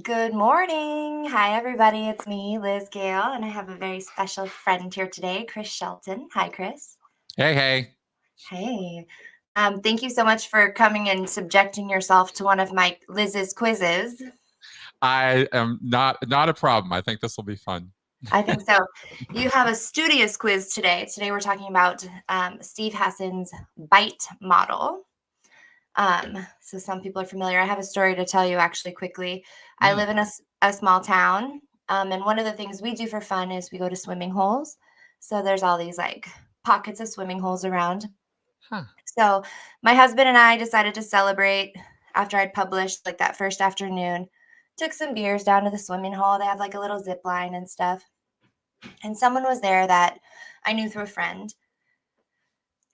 Good morning. Hi, everybody. It's me, Liz Gale, and I have a very special friend here today, Chris Shelton. Hi, Chris. Hey. Hey. Thank you so much for coming and subjecting yourself to one of my Liz's quizzes. I am not a problem. I think this will be fun. I think so. You have a studious quiz today. Today we're talking about Steve Hassan's bite model. So some people are familiar. I have a story to tell you actually quickly. I live in a small town. And one of the things we do for fun is we go to swimming holes. So there's all these like pockets of swimming holes around. Huh. So my husband and I decided to celebrate after I'd published like that first afternoon. Took some beers down to the swimming hole. They have like a little zip line and stuff. And someone was there that I knew through a friend.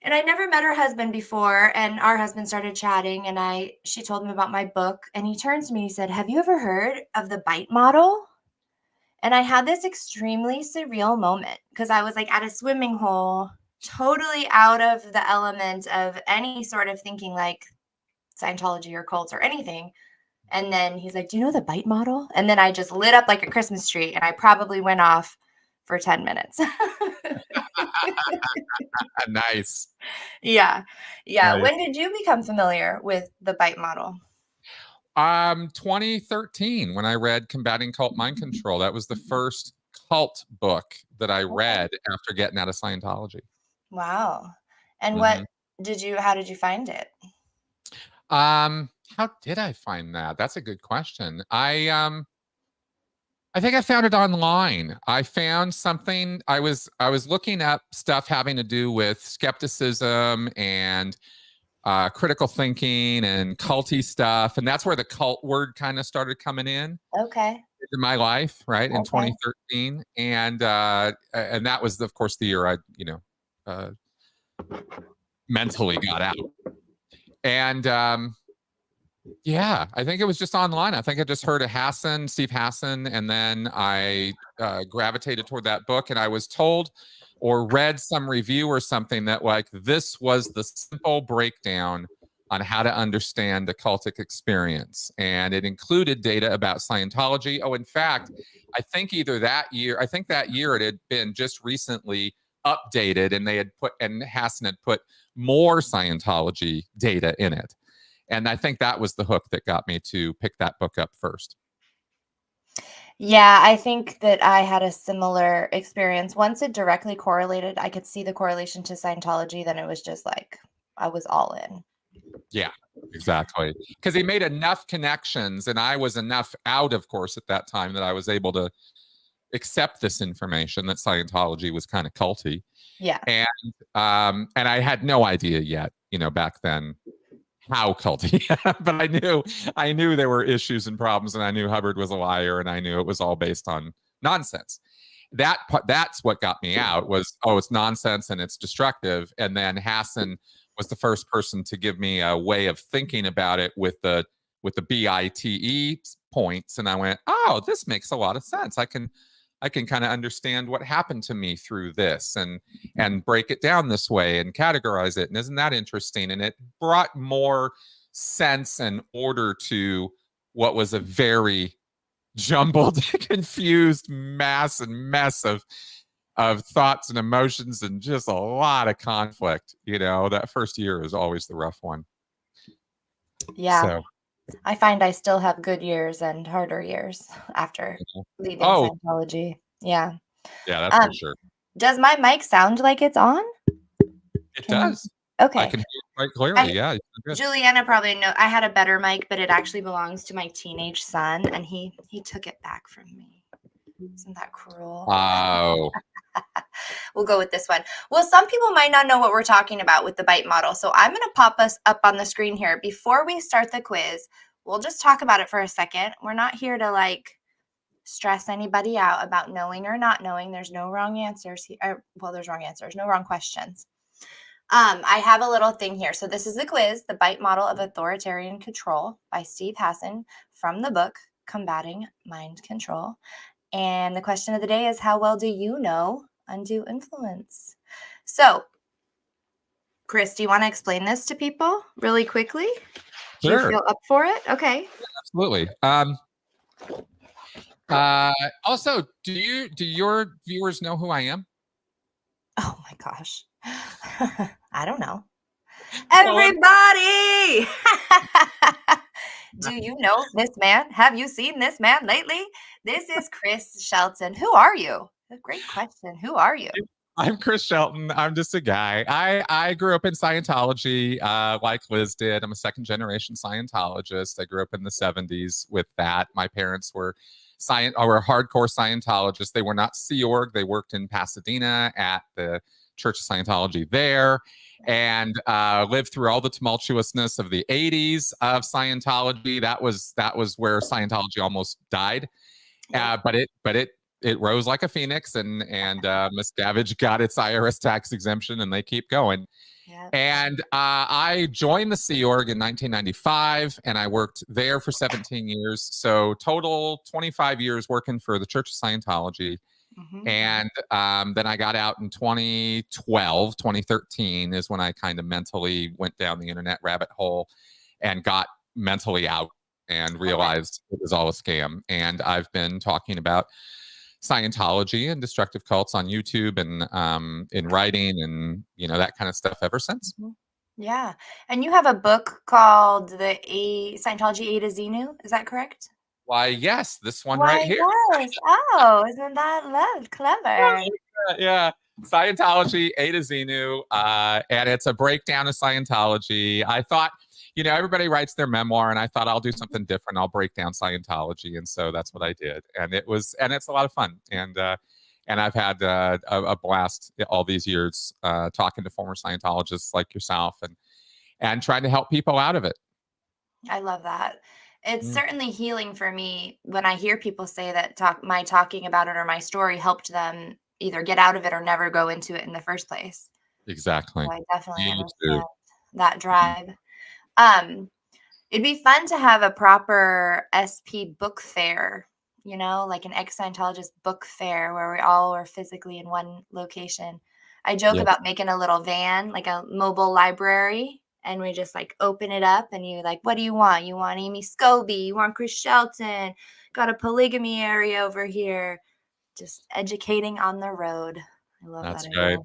And I never met her husband before, and our husband started chatting, and she told him about my book, and he turns to me and he said, "Have you ever heard of the bite model?" And I had this extremely surreal moment because I was like at a swimming hole, totally out of the element of any sort of thinking like Scientology or cults or anything. And then he's like, "Do you know the bite model?" And then I just lit up like a Christmas tree, and I probably went off for 10 minutes. Nice. Yeah. Nice. When did you become familiar with the bite model? 2013 when I read Combating Cult Mind Control. That was the first cult book that I read after getting out of Scientology. Wow. And how did you find it? How did I find that? That's a good question. I think I found it online. I found something. I was looking up stuff having to do with skepticism and critical thinking and culty stuff, and that's where the cult word kind of started coming in. Okay. Into my life, right, in 2013, and that was, of course, the year I, mentally got out, and yeah, I think it was just online. I think I just heard of Steve Hassan, and then I gravitated toward that book, and I was told or read some review or something that like this was the simple breakdown on how to understand the cultic experience. And it included data about Scientology. Oh, in fact, I think that year it had been just recently updated, and Hassan had put more Scientology data in it. And I think that was the hook that got me to pick that book up first. Yeah, I think that I had a similar experience. Once it directly correlated, I could see the correlation to Scientology, then it was just like I was all in. Yeah, exactly. Because he made enough connections, and I was enough out, of course, at that time that I was able to accept this information that Scientology was kind of culty. Yeah. And I had no idea yet, back then, how culty, but I knew there were issues and problems, and I knew Hubbard was a liar, and I knew it was all based on nonsense. That's what got me out was, it's nonsense and it's destructive. And then Hassan was the first person to give me a way of thinking about it with the BITE points, and I went, oh, this makes a lot of sense. I can kind of understand what happened to me through this and break it down this way and categorize it. And isn't that interesting? And it brought more sense and order to what was a very jumbled, confused mess of thoughts and emotions and just a lot of conflict. That first year is always the rough one. Yeah. So. I find I still have good years and harder years after leaving Scientology. Yeah. Yeah, that's for sure. Does my mic sound like it's on? It does. Okay. I can hear it quite clearly. Yeah. Juliana probably knows. I had a better mic, but it actually belongs to my teenage son, and he took it back from me. Isn't that cruel? Oh. We'll go with this one. Well, some people might not know what we're talking about with the bite model, so I'm going to pop us up on the screen here. Before we start the quiz, we'll just talk about it for a second. We're not here to stress anybody out about knowing or not knowing. There's no wrong answers here. Well, there's wrong answers, no wrong questions. I have a little thing here. So this is the quiz, The Bite Model of Authoritarian Control by Steve Hassan from the book Combating Mind Control. And the question of the day is, how well do you know undue influence? So, Chris, do you want to explain this to people really quickly? Sure. Do you feel up for it? Okay. Yeah, absolutely. Also, do your viewers know who I am? Oh my gosh. I don't know. Well, Everybody! Do you know this man? Have you seen this man lately? This is Chris Shelton. Who are you? A great question. Who are you? I'm Chris Shelton. I'm just a guy. I grew up in Scientology, like Liz did. I'm a second generation Scientologist. I grew up in the 70s with that. My parents were hardcore Scientologists. They were not Sea Org. They worked in Pasadena at the Church of Scientology there, and lived through all the tumultuousness of the 80s of Scientology. That was where Scientology almost died. But it rose like a phoenix, and Miscavige got its IRS tax exemption, and they keep going. Yep. And I joined the Sea Org in 1995, and I worked there for 17 years. So total 25 years working for the Church of Scientology. Mhm. And then I got out in 2013 is when I kind of mentally went down the internet rabbit hole and got mentally out and realized it was all a scam. And I've been talking about Scientology and destructive cults on YouTube and in writing and that kind of stuff ever since. Mhm. Yeah. And you have a book called Scientology A to Xenu. Is that correct? Why, yes, this one Why, right here. yes. Oh, isn't that clever? Yeah. Scientology A to Xenu, and it's a breakdown of Scientology. I thought, everybody writes their memoir, and I thought I'll do something different. I'll break down Scientology, and so that's what I did. And it's a lot of fun. And I've had a blast all these years talking to former Scientologists like yourself and trying to help people out of it. I love that. It's certainly healing for me when I hear people say that my talking about it or my story helped them either get out of it or never go into it in the first place. Exactly. So I definitely Me understand too. that drive. It'd be fun to have a proper SP book fair, like an ex-Scientologist book fair where we all are physically in one location. I joke Yeah. about making a little van, like a mobile library, and we just like open it up and you like, what do you want? You want Amy Scobie? You want Chris Shelton? Got a polygamy area over here. Just educating on the road. I love That's that right. idea.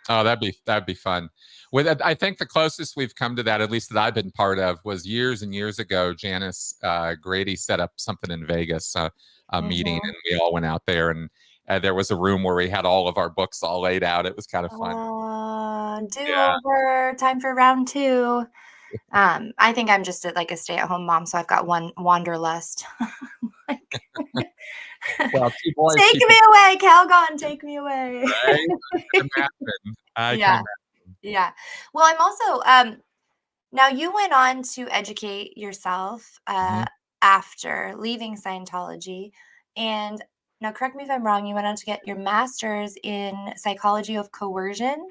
Oh, that'd be fun. I think the closest we've come to that, at least that I've been part of, was years and years ago. Janice Grady set up something in Vegas, a meeting, and we all went out there, and there was a room where we had all of our books all laid out. It was kind of fun. Yeah. Do-over. Time for round 2. I think I'm just a stay-at-home mom, so I've got one wanderlust. Well, 2 boys. Take me away, Calgon. Take me away. Right? I can imagine. Yeah. Well, I'm also now you went on to educate yourself after leaving Scientology, and now correct me if I'm wrong. You went on to get your master's in psychology of coercion.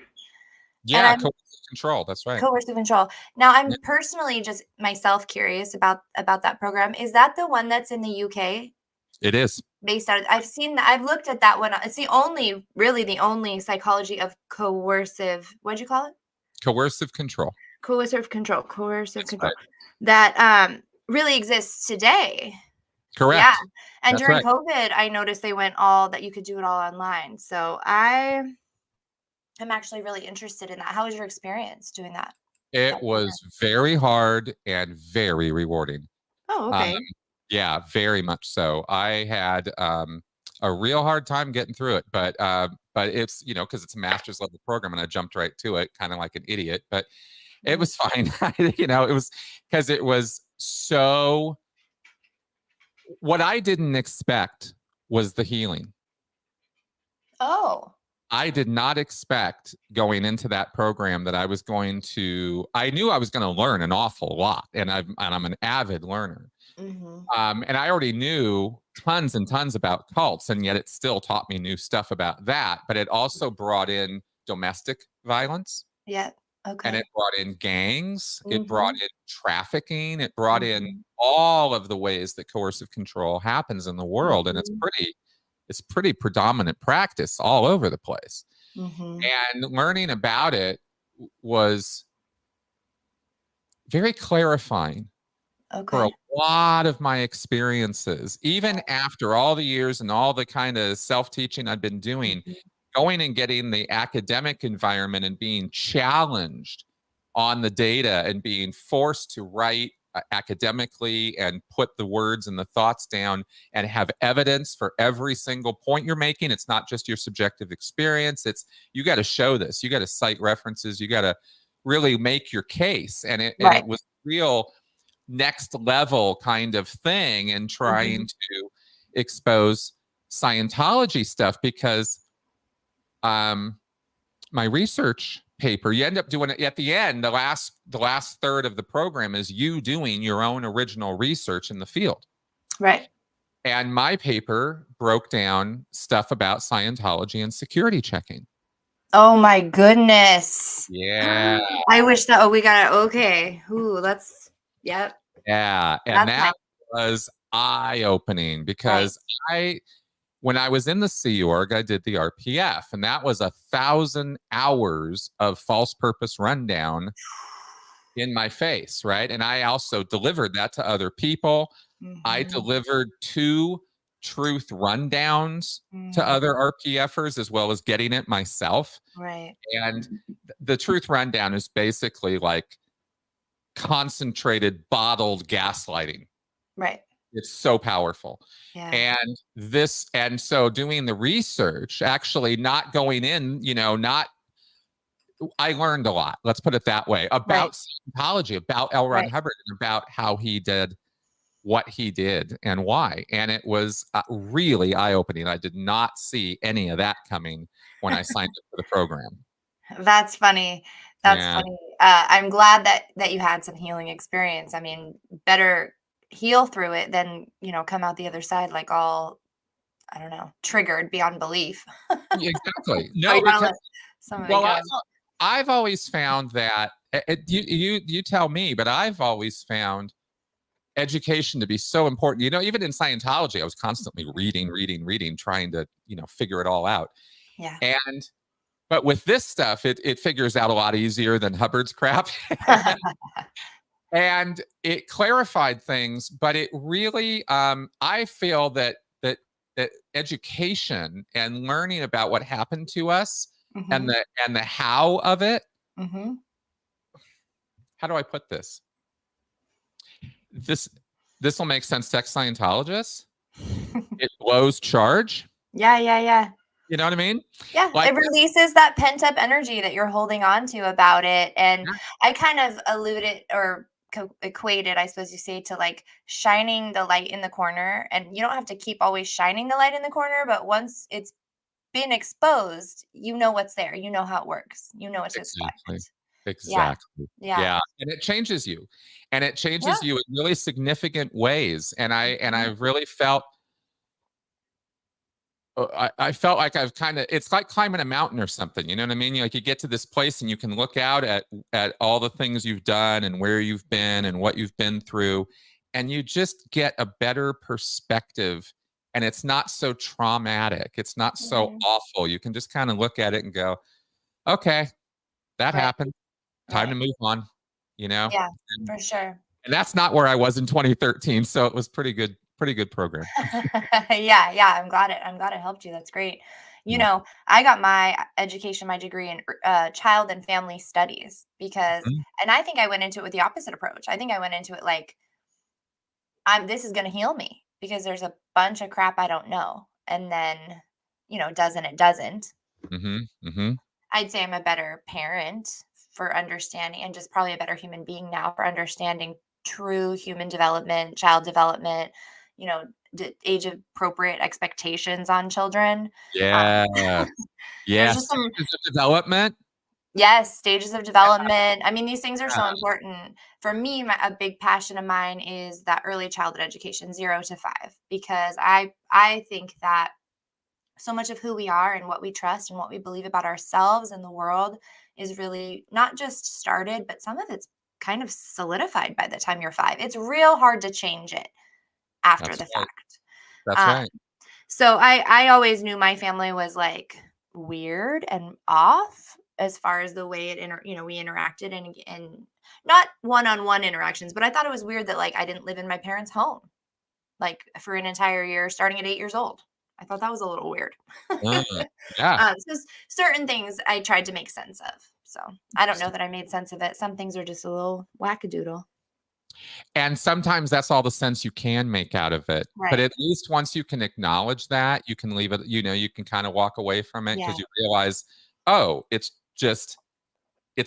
Yeah, And coercive control. That's right. Coercive control. Now, I'm personally just myself curious about that program. Is that the one that's in the UK? It is. Based out of, I've looked at that one. It's the only psychology of coercive. What'd you call it? Coercive control. Coercive control. Coercive That's control. right. That really exists today. Correct. Yeah. And That's during right. COVID, I noticed they went that you could do it all online. So I'm actually really interested in that. How was your experience doing that? It was very hard and very rewarding. Oh, okay. Yeah, very much so. I had a real hard time getting through it, but it's because it's a master's level program, and I jumped right to it, kind of like an idiot. But it was fine. It was because it was so. What I didn't expect was the healing. Oh. I did not expect going into that program that I was going to. I knew I was going to learn an awful lot, and I'm an avid learner. And I already knew tons and tons about cults, and yet it still taught me new stuff about that. But it also brought in domestic violence. Yeah. Okay. And it brought in gangs. It brought in trafficking. It brought in all of the ways that coercive control happens in the world, and it's pretty predominant practice all over the place. And learning about it was very clarifying. for a Okay. lot of my experiences, even after all the years and all the kind of self-teaching I've been doing, Mhm. going and getting the academic environment and being challenged on the data and being forced to write academically and put the words and the thoughts down and have evidence for every single point you're making. It's not just your subjective experience. It's, you got to show this. You got to cite references. You got to really make your case. And it Right. was real next level kind of thing, and trying Mhm. to expose Scientology stuff, because my research paper, you end up doing it at the end. The last third of the program is you doing your own original research in the field. Right. And my paper broke down stuff about Scientology and security checking. Oh my goodness. Yeah. I wish that. Oh, we got it. Okay. Ooh, that's. Yep. Yeah. And That's my. that was eye-opening, Right. because when I was in the Sea Org, I did the RPF, and that was 1,000 hours of false purpose rundown in my face, right? And I also delivered that to other people. I Mhm. delivered 2 truth rundowns to Mhm. other RPFers, as well as getting it myself. Right. And the truth rundown is basically like concentrated, bottled gaslighting. Right. It's so powerful. Yeah. And so doing the research, actually not going in, not, I learned a lot, let's put it that way, Right. about Scientology, about L. Ron Right. Hubbard, and about how he did what he did and why. And it was really eye-opening. I did not see any of that coming when I signed up for the program. That's funny. That's Yeah. funny. I'm glad that you had some healing experience. I mean, better heal through it than, come out the other side like all, I don't know, triggered beyond belief. Exactly. Go No, down because, some of it well, goes. I've always found that you tell me, but I've always found education to be so important. Even in Scientology, I was constantly reading, trying to, figure it all out. Yeah. And but with this stuff, it figures out a lot easier than Hubbard's crap. And it clarified things, but it really, I feel that education and learning about what happened to us, and Mhm. the how of it. Mhm. How do I put this? This this will make sense to ex-Scientologists. It blows charge. Yeah, yeah, yeah. You know what I mean? Yeah, Like, it releases that pent-up energy that you're holding on to about it, and I kind of alluded or equated, I suppose you say, to, like, shining the light in the corner, and you don't have to keep always shining the light in the corner, but once it's been exposed, you know what's there, you know how it works, you know what to exactly. expect. Yeah, Exactly. yeah, Yeah. And it changes you. And it yeah, changes you in really significant ways. And I mhm, really felt, I felt like I've kind of, it's like climbing a mountain or something. You know what I mean? Like, you get to this place and you can look out at all the things you've done and where you've been and what you've been through, and you just get a better perspective. And it's not so traumatic. It's not so mhm, awful. You can just kind of look at it and go, okay, that right, happened. Time to right, move on, you know? yeah, And, for sure. and that's not where I was in 2013. So it was pretty good program. Yeah, yeah, I'm glad it helped you, that's great. Yeah. I got my education, my degree in, child and family studies because Mhm. and I think I went into it with the opposite approach. I think I went into it like, this is gonna heal me because there's a bunch of crap I don't know, and then, doesn't it doesn't. Mhm. Mhm. I'd say I'm a better parent for understanding and just probably a better human being now for understanding true human development, child development, you know, age appropriate expectations on children. Yeah. There's Yeah. just some, Stages of development. yes, stages of development. I mean, these things are so Yeah. important. For me, a big passion of mine is that early childhood education, 0 to 5, because I think that so much of who we are and what we trust and what we believe about ourselves and the world is really not just started, but some of it's kind of solidified by the time you're 5. It's real hard to change it after That's the right. fact. That's Um, right. so I always knew my family was like weird and off as far as the way we interacted and not one-on-one interactions, but I thought it was weird that like I didn't live in my parents' home like for an entire year starting at 8 years old. I thought that was a little weird. Uh, yeah. So certain things I tried to make sense of. So I don't know that I made sense of it. Some things are just a little wackadoodle. And sometimes that's all the sense you can make out of it. But Right. at least once you can acknowledge that, you can leave it, you know, you can kind of walk away from it Yeah. because you realize, oh, it's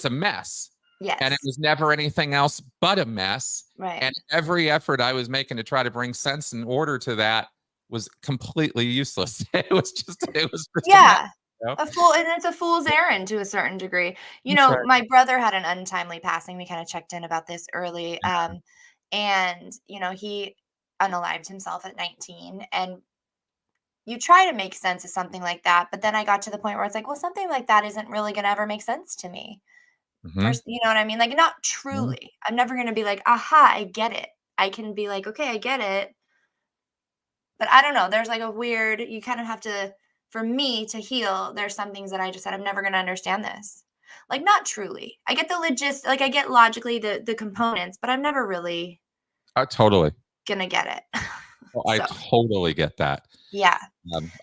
a mess. And it Yes. was never anything else but a mess. Right. And every effort I was making to try to bring sense and order to that was completely useless. It was just a mess. Yeah. You know? And it's a fool's errand to a certain degree. You That's know, right. my brother had an untimely passing. We kind of checked in about this early. And, you know, he unalived himself at 19. And you try to make sense of something like that. But then I got to the point where it's like, well, something like that isn't really going to ever make sense to me. Mhm. First, you know what I mean? Like, not Mhm. truly. I'm never going to be like, aha, I get it. I can be like, okay, I get it. But I don't know. There's like a weird, you kind of have to, for me to heal, there's some things that I just said, I'm never going to understand this. Like, not truly. I get the like, I get logically the components, but I'm never really Totally. going to get it. Well, I So, totally get that. yeah.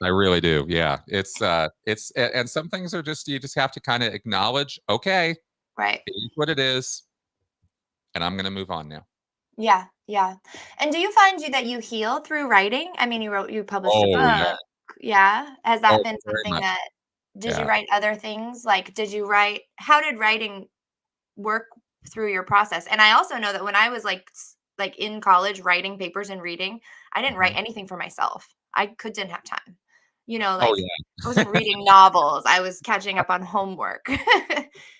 I really do. Yeah. And some things are just, you just have to kind of acknowledge, okay, Right. it is what it is. And I'm going to move on now. Yeah. Yeah. And do you find that you heal through writing? I mean, you published a Oh, yeah. book. Yeah. Has Oh, that been very something much. that, did you Yeah. write other things? Like, how did writing work through your process? And I also know that when I was like in college writing papers and reading, I didn't write Mhm. anything for myself. Didn't have time. You know, Oh, like I yeah. wasn't reading novels. I was catching up on homework.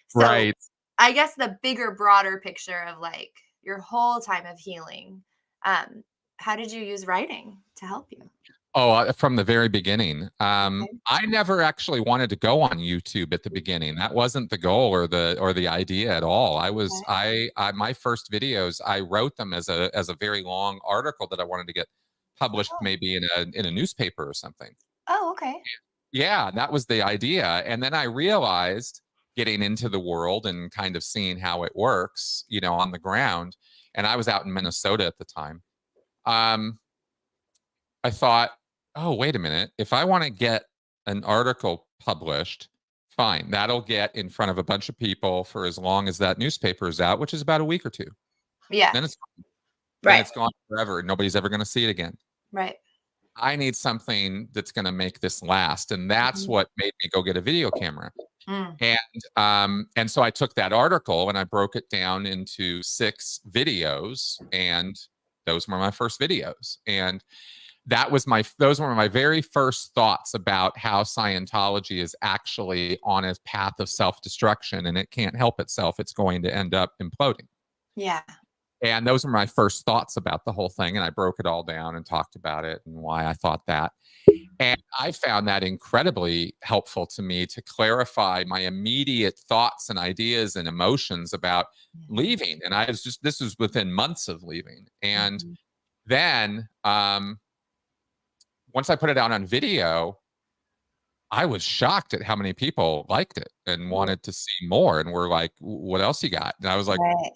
So Right. I guess the bigger, broader picture of like your whole time of healing, how did you use writing to help you? Oh, from the very beginning. Okay. I never actually wanted to go on YouTube at the beginning. That wasn't the goal or the idea at all. Okay. I my first videos, I wrote them as a very long article that I wanted to get published Oh. maybe in a newspaper or something. Oh, okay. Yeah, that was the idea. And then I realized getting into the world and kind of seeing how it works, you know, on the ground. And I was out in Minnesota at the time. Um, I thought, oh, wait a minute. If I want to get an article published, fine. That'll get in front of a bunch of people for as long as that newspaper is out, which is about a week or two. Yeah. Then it's Right. gone forever. Nobody's ever going to see it again. Right. I need something that's going to make this last. And that's Mhm. what made me go get a video camera. Mm. And so I took that article and I broke it down into 6 videos, and those were my first videos. And those were my very first thoughts about how Scientology is actually on a path of self-destruction, and it can't help itself. It's going to end up imploding. Yeah. And those were my first thoughts about the whole thing. And I broke it all down and talked about it and why I thought that. And I found that incredibly helpful to me to clarify my immediate thoughts and ideas and emotions about leaving. And this was within months of leaving. And Mhm. then once I put it out on video, I was shocked at how many people liked it and Mm. wanted to see more and were like, what else you got? And I was like, Right.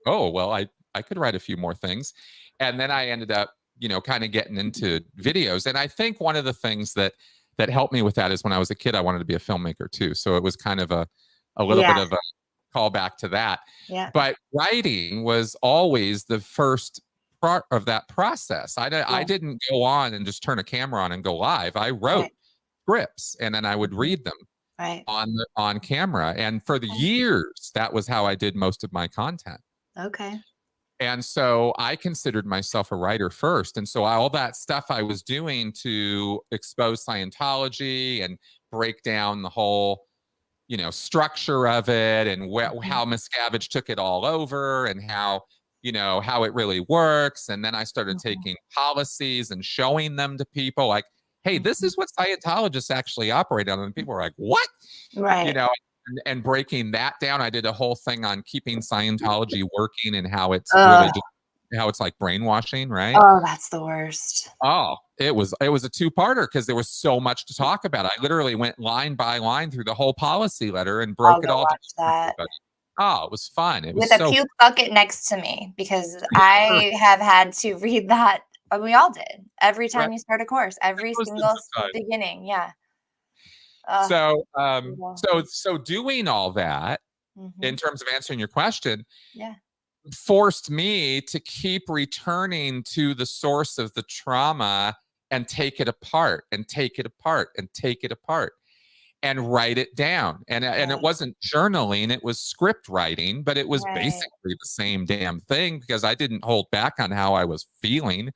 oh, well, I could write a few more things. And then I ended up, you know, kind of getting into videos. And I think one of the things that helped me with that is when I was a kid, I wanted to be a filmmaker too. So it was kind of a little bit Yeah. of a callback to that. Yeah. But writing was always the first part of that process. I Yeah. didn't go on and just turn a camera on and go live. I wrote Right. scripts and then I would Mhm. read them Right. on camera. And for the Okay. years, that was how I did most of my content. Okay. And so I considered myself a writer first. And so all that stuff I was doing to expose Scientology and break down the whole, you know, structure of it and Mhm. how Miscavige took it all over and how, you know, how it really works. And then I started Mhm. taking policies and showing them to people like, hey, this Mhm. is what Scientologists actually operate on. And people were like, what? You Right. know, and breaking that down. I did a whole thing on keeping Scientology working and how it's really Ugh. just how it's like brainwashing, right? Oh, that's the worst. Oh, it was a two-parter because there was so much to talk about. I literally went line by line through the whole policy letter and I'll broke it go all down watch for that. everybody. Oh, it was fun. It was with a so puke bucket next to me because sure, I have had to read that. We all did. Every right. time you start a course, every Most of single the time. beginning. Yeah. So, Brutal. so doing all that Hmm. in terms of answering your question Yeah. forced me to keep returning to the source of the trauma and take it apart and take it apart and take it apart and write it down. And it Right. wasn't journaling, it was script writing, but it was Right. basically the same damn thing because I didn't hold back on how I was feeling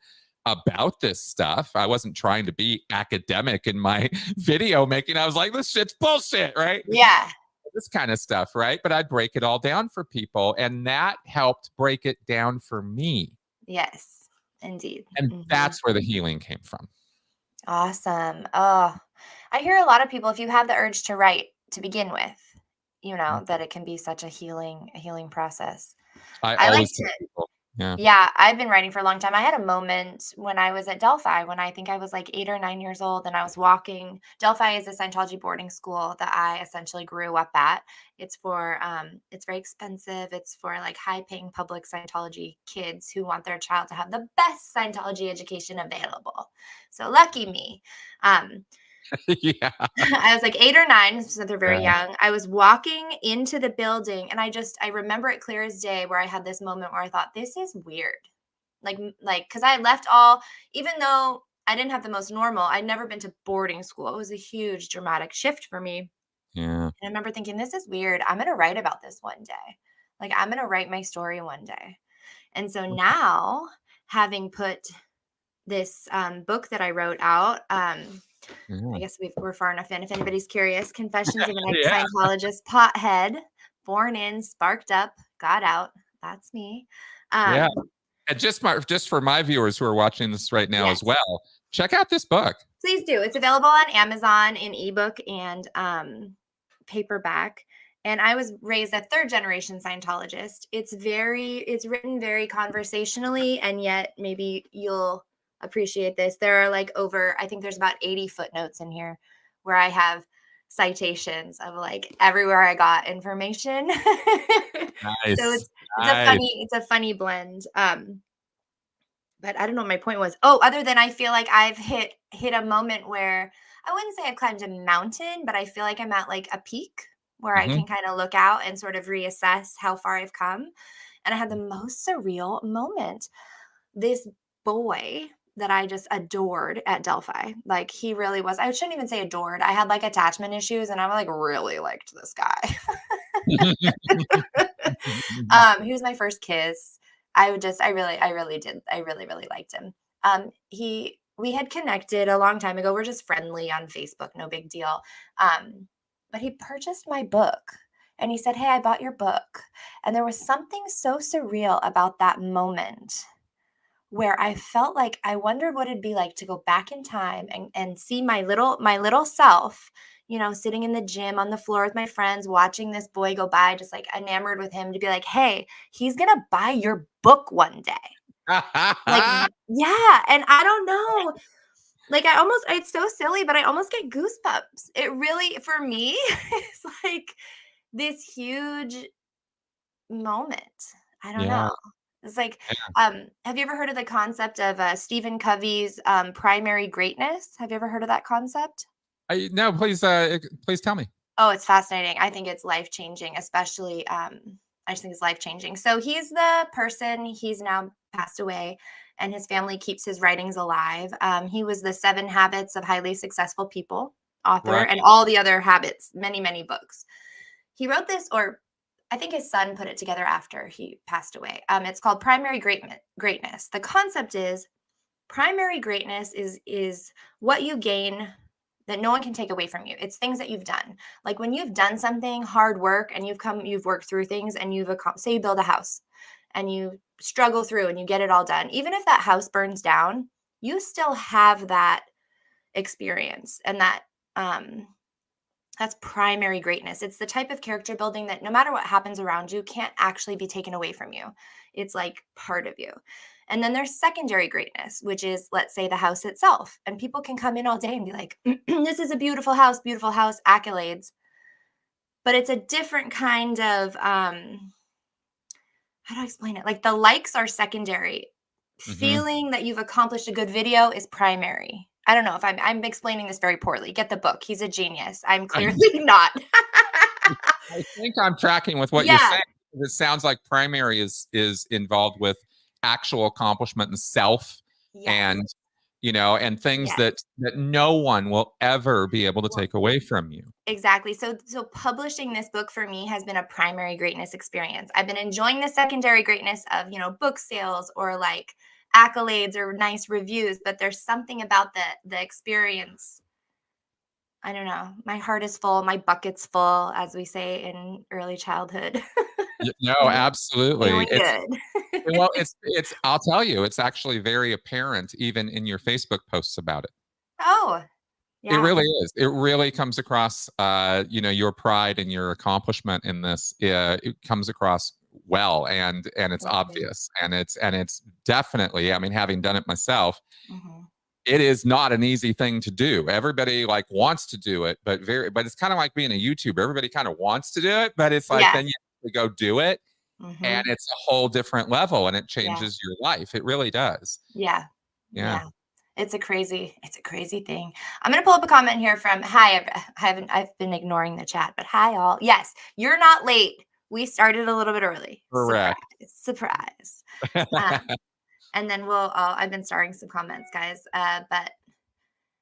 about this stuff. I wasn't trying to be academic in my video making. I was like, this shit's bullshit, right? Yeah. This kind of stuff, right? But I'd break it all down for people, and that helped break it down for me. Yes. Indeed. And Hmm. that's where the healing came from. Awesome. Oh, I hear a lot of people, if you have the urge to write to begin with, that it can be such a healing process. I I like always tell to. people, yeah. Yeah, I've been writing for a long time. I had a moment when I was at Delphi when I think I was like 8 or 9 years old and I was walking. Delphi is a Scientology boarding school that I essentially grew up at. It's very expensive. It's for like high-paying public Scientology kids who want their child to have the best Scientology education available. So lucky me. Um, Yeah. I was like 8 or 9, so they're very Yeah. young. I was walking into the building and I remember it clear as day where I had this moment where I thought, "This is weird." Because I had left all even though I didn't have the most normal, I'd never been to boarding school. It was a huge dramatic shift for me. And Yeah. I remember thinking, "This is weird. I'm gonna write about this one day. Like, I'm gonna write my story one day." And so now, having put this, book that I wrote out, I Yeah. guess we're far enough in. If anybody's curious, Confessions of an Yeah. Ex-Scientologist Pothead, born in, sparked up, got out. That's me. Yeah. Um, And just for my viewers who are watching this right now as yes, well, check out this book. please do. It's available on Amazon in ebook and paperback. And I was raised a third generation Scientologist. It's written very conversationally, and yet maybe you'll appreciate this. There are like I think there's about 80 footnotes in here where I have citations of like everywhere I got information. So Nice. Nice. it's a funny blend. But I don't know what my point was. Oh, other than I feel like I've hit a moment where I wouldn't say I've climbed a mountain, but I feel like I'm at like a peak where I Mhm. can kind of look out and sort of reassess how far I've come. And I had the most surreal moment. This boy that I just adored at Delphi, like he really was. I shouldn't even say adored. I had like attachment issues, and I like really liked this guy. He was my first kiss. I really, really liked him. We had connected a long time ago. We're just friendly on Facebook, no big deal. But he purchased my book and he said, "Hey, I bought your book." And there was something so surreal about that moment where I felt like I wondered what it'd be like to go back in time and see my little self, sitting in the gym on the floor with my friends, watching this boy go by, just like enamored with him, to be like, "Hey, he's gonna buy your book one day." Like, yeah, and I don't know. Like it's so silly, but I almost get goosebumps. It really, for me, is like this huge moment. I don't know. Yeah. It's like, have you ever heard of the concept of Stephen Covey's primary greatness? Have you ever heard of that concept? No, please tell me. Oh, it's fascinating. I think it's life changing, especially. I just think it's life changing. So he's the person. He's now passed away, and his family keeps his writings alive. He was the Seven Habits of Highly Successful People author, Right. and all the other habits, many, many books. He wrote this, or I think his son put it together after he passed away. It's called Primary Greatness. The concept is primary greatness is what you gain that no one can take away from you. It's things that you've done. Like when you've done something, hard work, and you've worked through things, and say you build a house and you struggle through and you get it all done. Even if that house burns down, you still have that experience, and that's primary greatness. It's the type of character building that no matter what happens around you can't actually be taken away from you. It's like part of you. And then there's secondary greatness, which is, let's say, the house itself. And people can come in all day and be like, "This is a beautiful house, accolades." but it's a different kind of how do I explain it? Like the likes are secondary. Feeling that you've accomplished a good video is primary. I don't know if I'm explaining this very poorly. Get the book. He's a genius. I'm clearly not. I think I'm tracking with what you're Yeah. saying. It sounds like primary is involved with actual accomplishment and self, Yes. and and things Yes. that no one will ever be able to take away from you. Exactly. So publishing this book for me has been a primary greatness experience. I've been enjoying the secondary greatness of, book sales or like accolades or nice reviews, but there's something about the experience. I don't know. My heart is full, my bucket's full, as we say in early childhood. No, absolutely. Feeling good. Well, it's I'll tell you, it's actually very apparent even in your Facebook posts about it. Oh, It yeah. really is. It really comes across, your pride and your accomplishment in this. It comes across well, and it's obvious, and it's definitely. I mean, having done it myself, it is not an easy thing to do. Everybody like wants to do it, but it's kind of like being a YouTuber. Everybody kind of wants to do it, but it's like then you have to go do it, and it's a whole different level, and it changes your life. It really does. Yeah. Yeah. It's a crazy thing. I'm gonna pull up a comment here from I've been ignoring the chat, but hi all. Yes, you're not late. We started a little bit early. Correct. Surprise. And then I've been starting some comments, guys. But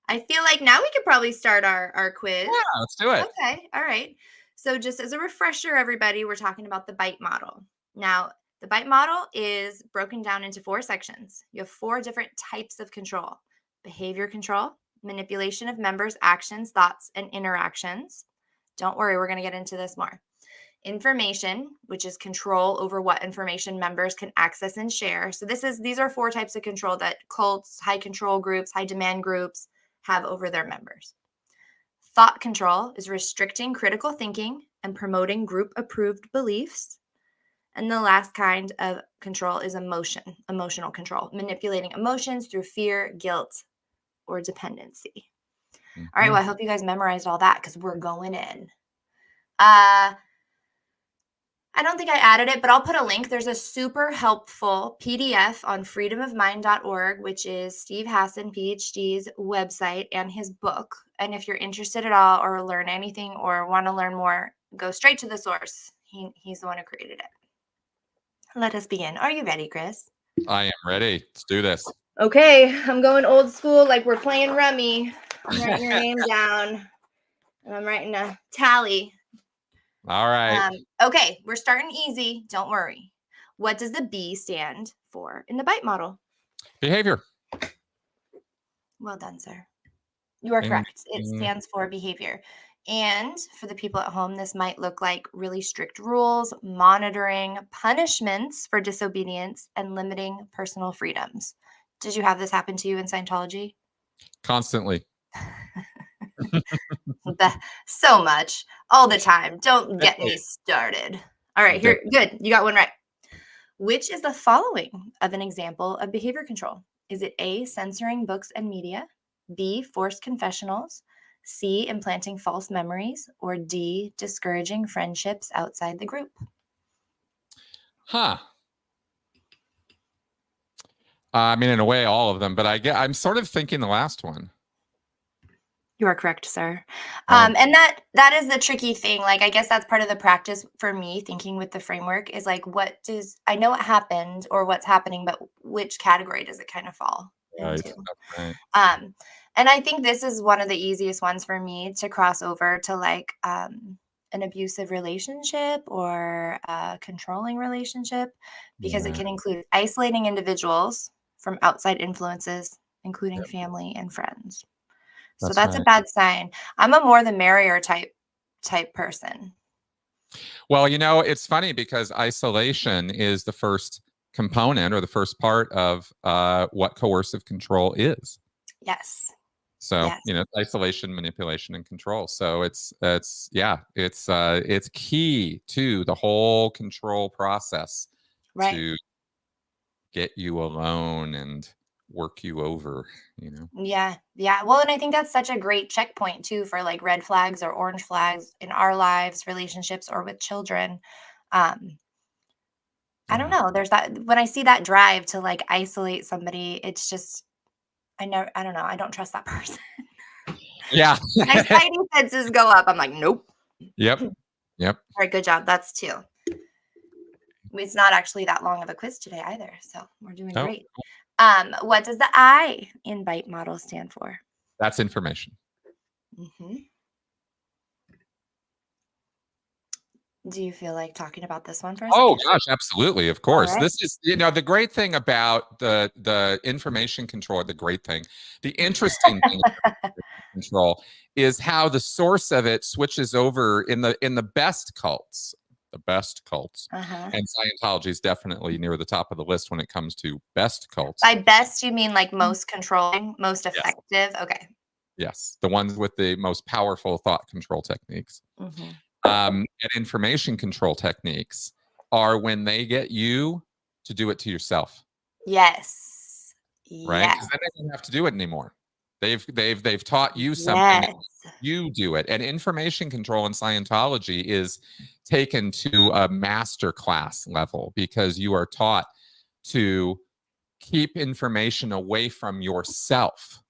I feel like now we could probably start our quiz. Yeah, let's do it. Okay, all right. So just as a refresher, everybody, we're talking about the BITE model. Now, the BITE model is broken down into 4 sections. You have 4 different types of control: behavior control, manipulation of members' actions, thoughts, and interactions. Don't worry, we're going to get into this more. Information, which is control over what information members can access and share. So these are 4 types of control that cults, high control groups, high demand groups have over their members. Thought control is restricting critical thinking and promoting group-approved beliefs. And the last kind of control is emotional control, manipulating emotions through fear, guilt, or dependency. All right, well, I hope you guys memorized all that because we're going in. I don't think I added it, but I'll put a link. There's a super helpful PDF on freedomofmind.org, which is Steve Hassan, PhD's website, and his book. And if you're interested at all or learn anything or want to learn more, go straight to the source. He's the one who created it. Let us begin. Are you ready, Chris? I am ready. Let's do this. Okay, I'm going old school like we're playing rummy. I'm writing your name down, and I'm writing a tally. All right. Okay, we're starting easy. Don't worry. What does the B stand for in the BITE model? Behavior. Well done, sir. You are correct. It stands for behavior. And for the people at home, this might look like really strict rules, monitoring, punishments for disobedience, and limiting personal freedoms. Did you have this happen to you in Scientology? Constantly. So much. All the time. Don't get me started. All right, here. Good. You got one right. Which is the following of an example of behavior control? Is it A, censoring books and media, B, forced confessionals, C, implanting false memories, or D, discouraging friendships outside the group? Huh. I mean, in a way, all of them, but I'm sort of thinking the last one. You are correct, sir. And that is the tricky thing. Like, I guess that's part of the practice for me thinking with the framework is like, I know what happened or what's happening, but which category does it kind of fall into? Right. And I think this is one of the easiest ones for me to cross over to like an abusive relationship or a controlling relationship, because it can include isolating individuals from outside influences, including family and friends. So that's a bad sign. I'm a more the merrier type person. Well, it's funny because isolation is the first component or the first part of what coercive control is. Yes. So, isolation, manipulation, and control. So it's key to the whole control process to get you alone and work you over, you know? Yeah. Yeah. Well, and I think that's such a great checkpoint too for like red flags or orange flags in our lives, relationships, or with children. Um, I don't Yeah. know. There's that when I see that drive to like isolate somebody, it's just I don't know. I don't trust that person. Yeah. My spidey senses go up. I'm like, nope. Yep. All Yep. right, good job. That's two. It's not actually that long of a quiz today either, so we're doing Oh, great. What does the I in bite model stand for? that's information. hmm Do you feel like talking about this one for a Oh second? gosh, absolutely. Of All course. right. This is, the great thing about the information control, the interesting thing about control is how the source of it switches over in the best cults. The best cults. Uh-huh. And Scientology is definitely near the top of the list when it comes to best cults. By best, you mean like most controlling, most Yes. effective? Okay. Yes. The ones with the most powerful thought control techniques. hmm And information control techniques are when they get you to do it to yourself, Yes. right? Yes. Because then they don't have to do it anymore. They've taught you something, and Yes. you do it. And information control in Scientology is taken to a master class level because you are taught to keep information away from yourself.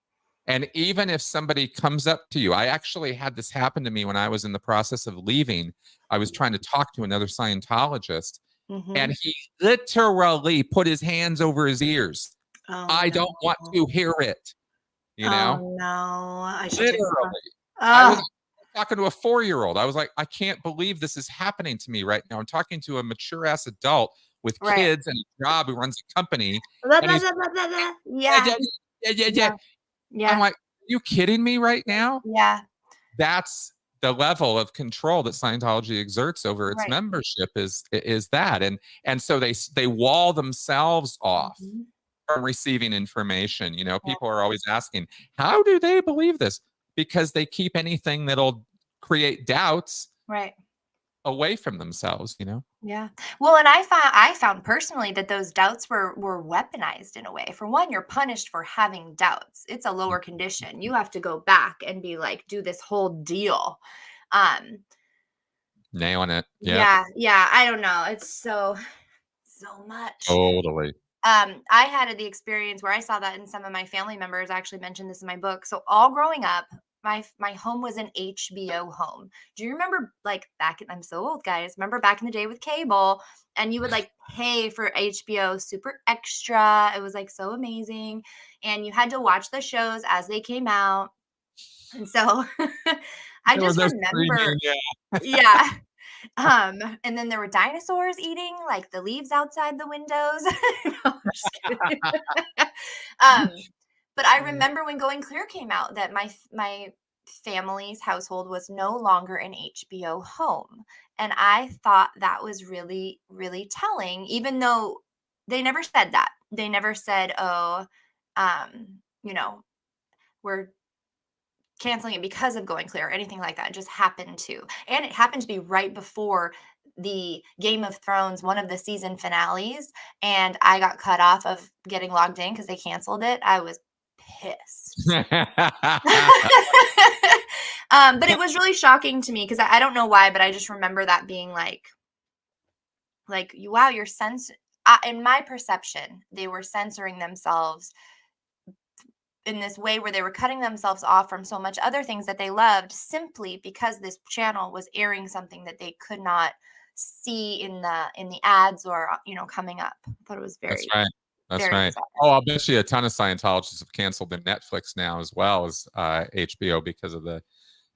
And even if somebody comes up to you, I actually had this happen to me when I was in the process of leaving. I was trying to talk to another Scientologist, hmm and he literally put his hands over his ears. Oh I don't want no. to hear it, you know? Oh no. I should take this one. Literally. I was Oh, talking to a 4-year-old. I was like, I can't believe this is happening to me right now. I'm talking to a mature ass adult with right. kids and a job who runs a company, Blah, and blah, he's blah, blah, blah, blah. yeah, Yeah. yeah, yeah, yeah, yeah. Yeah. I'm Yeah. like, are you kidding me right now? Yeah. That's the level of control that Scientology exerts over its Right. membership is that. And so they wall themselves off Mhm. from receiving information. People are always asking, how do they believe this? Because they keep anything that'll create doubts Right. away from themselves. Yeah. Well, and I found personally that those doubts were weaponized in a way. For one, you're punished for having doubts. It's a lower condition. You have to go back and be like, do this whole deal. Um, Nailing it. Yep. yeah, yeah. I don't know. It's so much. Totally. I had the experience where I saw that in some of my family members. I actually mentioned this in my book. So all growing up, my home was an HBO home. Do you remember like I'm so old, guys. Remember back in the day with cable and you would like pay for HBO super extra. It was like so amazing. And you had to watch the shows as they came out. And so I There was just no remember, screaming. Yeah. yeah. And then there were dinosaurs eating like the leaves outside the windows. No, I'm just kidding. um, but I remember when Going Clear came out that my family's household was no longer an HBO home. And I thought that was really, really telling, even though they never said that. They never said, oh, um, you know, we're canceling it because of Going Clear or anything like that. It just happened to. And it happened to be right before the Game of Thrones, one of the season finales. And I got cut off of getting logged in because they canceled it. I was pissed. But it was really shocking to me because I don't know why, but I just remember that being like wow, you're in my perception, they were censoring themselves in this way where they were cutting themselves off from so much other things that they loved simply because this channel was airing something that they could not see in the ads or coming up. I thought it was That's very, right. That's very right. upsetting. Oh, I'll bet you a ton of Scientologists have canceled their Netflix now as well as HBO because of the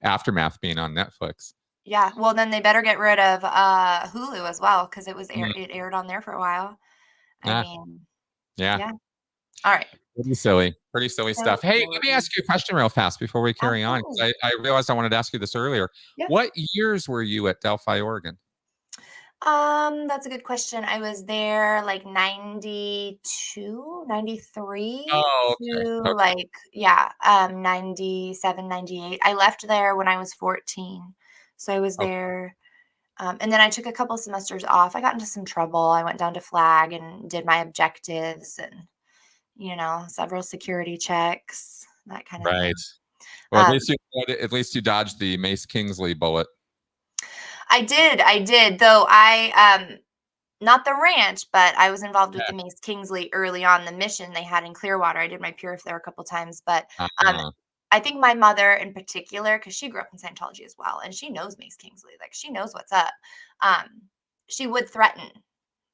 aftermath being on Netflix. Yeah, well then they better get rid of Hulu as well because Mm. it aired on there for a while. I Yeah. mean, Yeah. yeah. All right. Pretty silly. Pretty silly So stuff. Hey, let me silly. ask you a question real fast before we carry on. 'Cause Absolutely. I realized I wanted to ask you this earlier. Yeah. What years were you at Delphi, Oregon? That's a good question. I was there like 92, 93 Oh, okay. to Okay. like, 97, 98. I left there when I was 14. So I was Okay. there. And then I took a couple semesters off. I got into some trouble. I went down to Flag and did my objectives and several security checks, that kind of Right. thing. Well, Um, at least you dodged the Mace Kingsley bullet. I did, though not the ranch, but I was involved with Yeah. the Mace Kingsley early on the mission they had in Clearwater. I did my purif there a couple times, but Uh-huh. I think my mother in particular, because she grew up in Scientology as well, and she knows Mace Kingsley, like she knows what's up. She would threaten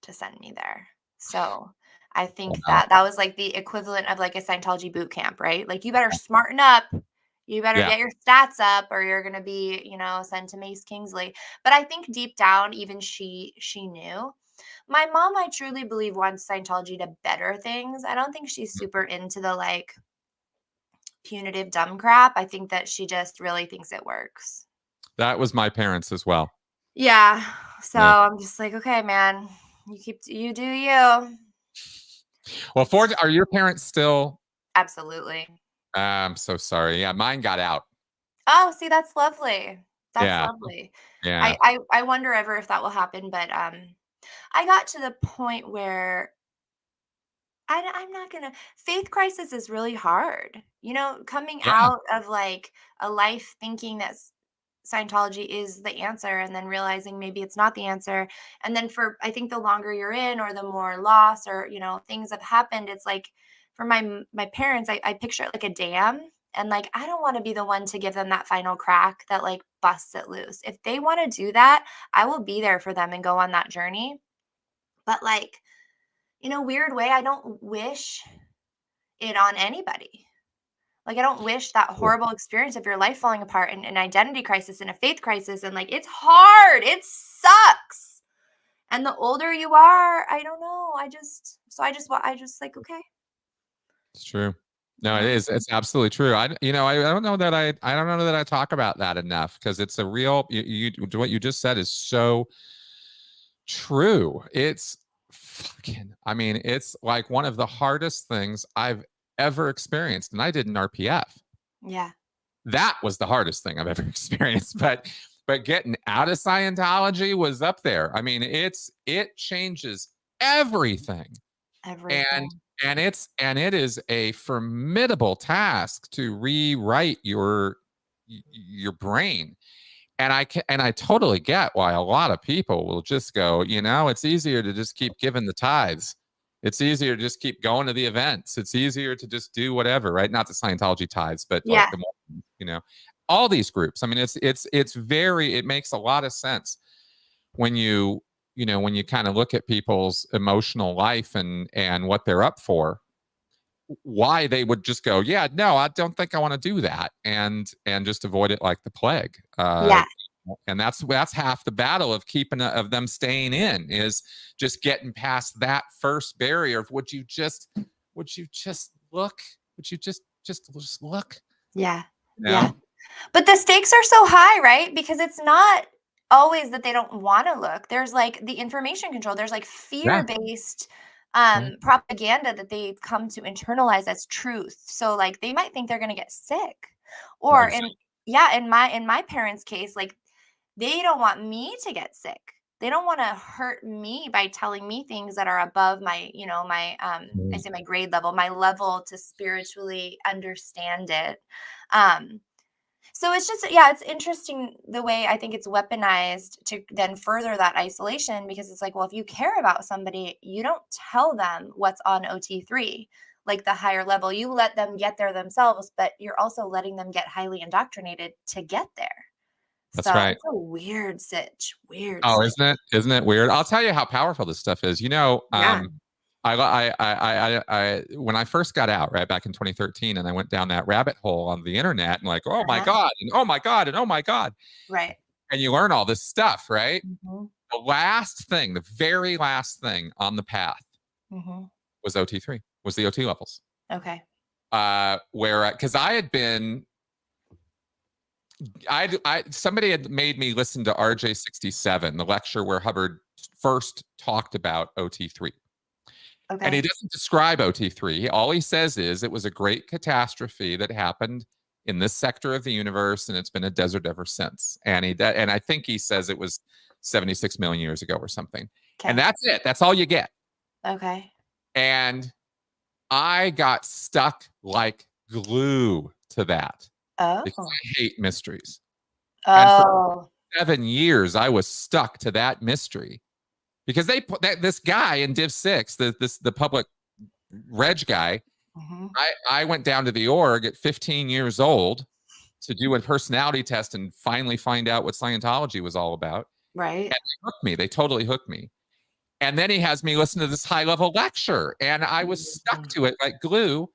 to send me there. So I think Wow. that was like the equivalent of like a Scientology boot camp, right? Like you better smarten up, you better Yeah. get your stats up, or you're gonna be, sent to Mace Kingsley. But I think deep down, even she knew. My mom, I truly believe, wants Scientology to better things. I don't think she's super into the like punitive dumb crap. I think that she just really thinks it works. That was my parents as well. Yeah. So Yeah. I'm just like, okay, man, you do you. Well, are your parents still? Absolutely. I'm so sorry. Yeah, mine got out. Oh, see, that's lovely. That's Yeah. lovely. Yeah. I wonder ever if that will happen, but I got to the point where I'm not gonna. Faith crisis is really hard. Coming Yeah. out of like a life thinking that Scientology is the answer, and then realizing maybe it's not the answer. And then I think the longer you're in, or the more loss, or things have happened. It's like for my parents, I picture it like a dam, and like I don't want to be the one to give them that final crack that like busts it loose. If they want to do that, I will be there for them and go on that journey. But like in a weird way, I don't wish it on anybody. Like, I don't wish that horrible experience of your life falling apart and an identity crisis and a faith crisis. And like, it's hard. It sucks. And the older you are, I don't know. I just like, okay. It's true. No, it is. It's absolutely true. I don't know that I don't know that I talk about that enough, because it's a real, what you just said is so true. It's fucking, I mean, it's like one of the hardest things I've ever experienced. And I did an RPF. Yeah. That was the hardest thing I've ever experienced. But getting out of Scientology was up there. I mean, it changes everything. Everything. And it is a formidable task to rewrite your brain. And I totally get why a lot of people will just go, it's easier to just keep giving the tithes. It's easier to just keep going to the events. It's easier to just do whatever, right? Not the Scientology tithes, but like Yeah. all these groups. I mean, it makes a lot of sense when you kind of look at people's emotional life and what they're up for, why they would just go, yeah, no, I don't think I want to do that, and just avoid it like the plague. Yeah. And that's half the battle of of them staying in, is just getting past that first barrier of would you just look, would you just look, Yeah. you know? Yeah. But the stakes are so high, right? Because it's not always that they don't want to look. There's like the information control. There's like Yeah. fear-based Yeah. propaganda that they've come to internalize as truth. So like they might think they're going to get sick. Well, Or in my parents' case, like they don't want me to get sick. They don't want to hurt me by telling me things that are above my, I say my grade level, my level to spiritually understand it. Um so it's just, yeah, it's interesting the way I think it's weaponized to then further that isolation, because it's like, well, if you care about somebody, you don't tell them what's on OT3, like the higher level. You let them get there themselves, but you're also letting them get highly indoctrinated to get there. That's So right. it's a weird sitch, weird Oh, sitch. isn't it weird? I'll tell you how powerful this stuff is. Yeah. When I first got out, right back in 2013, and I went down that rabbit hole on the internet, and like, oh my Uh-huh. God, and oh my God, and oh my God. Right. And you learn all this stuff, right? Hmm. The very last thing on the path Hmm. was OT3, was the OT levels. Okay. Where, because somebody had made me listen to RJ67, the lecture where Hubbard first talked about OT3. And he Okay. doesn't describe OT3. All he says is it was a great catastrophe that happened in this sector of the universe, and it's been a desert ever since. And I think he says it was 76 million years ago or something. And Okay. that's it. That's all you get. Okay. And I got stuck like glue to that because Oh. I hate mysteries. And for Oh. 7 years, I was stuck to that mystery because they put this guy in Div 6, the public reg guy. Mhm. I went down to the org at 15 years old to do a personality test and finally find out what Scientology was all about. Right. And they hooked me. They totally hooked me. And then he has me listen to this high level lecture, and I was stuck to it like glue.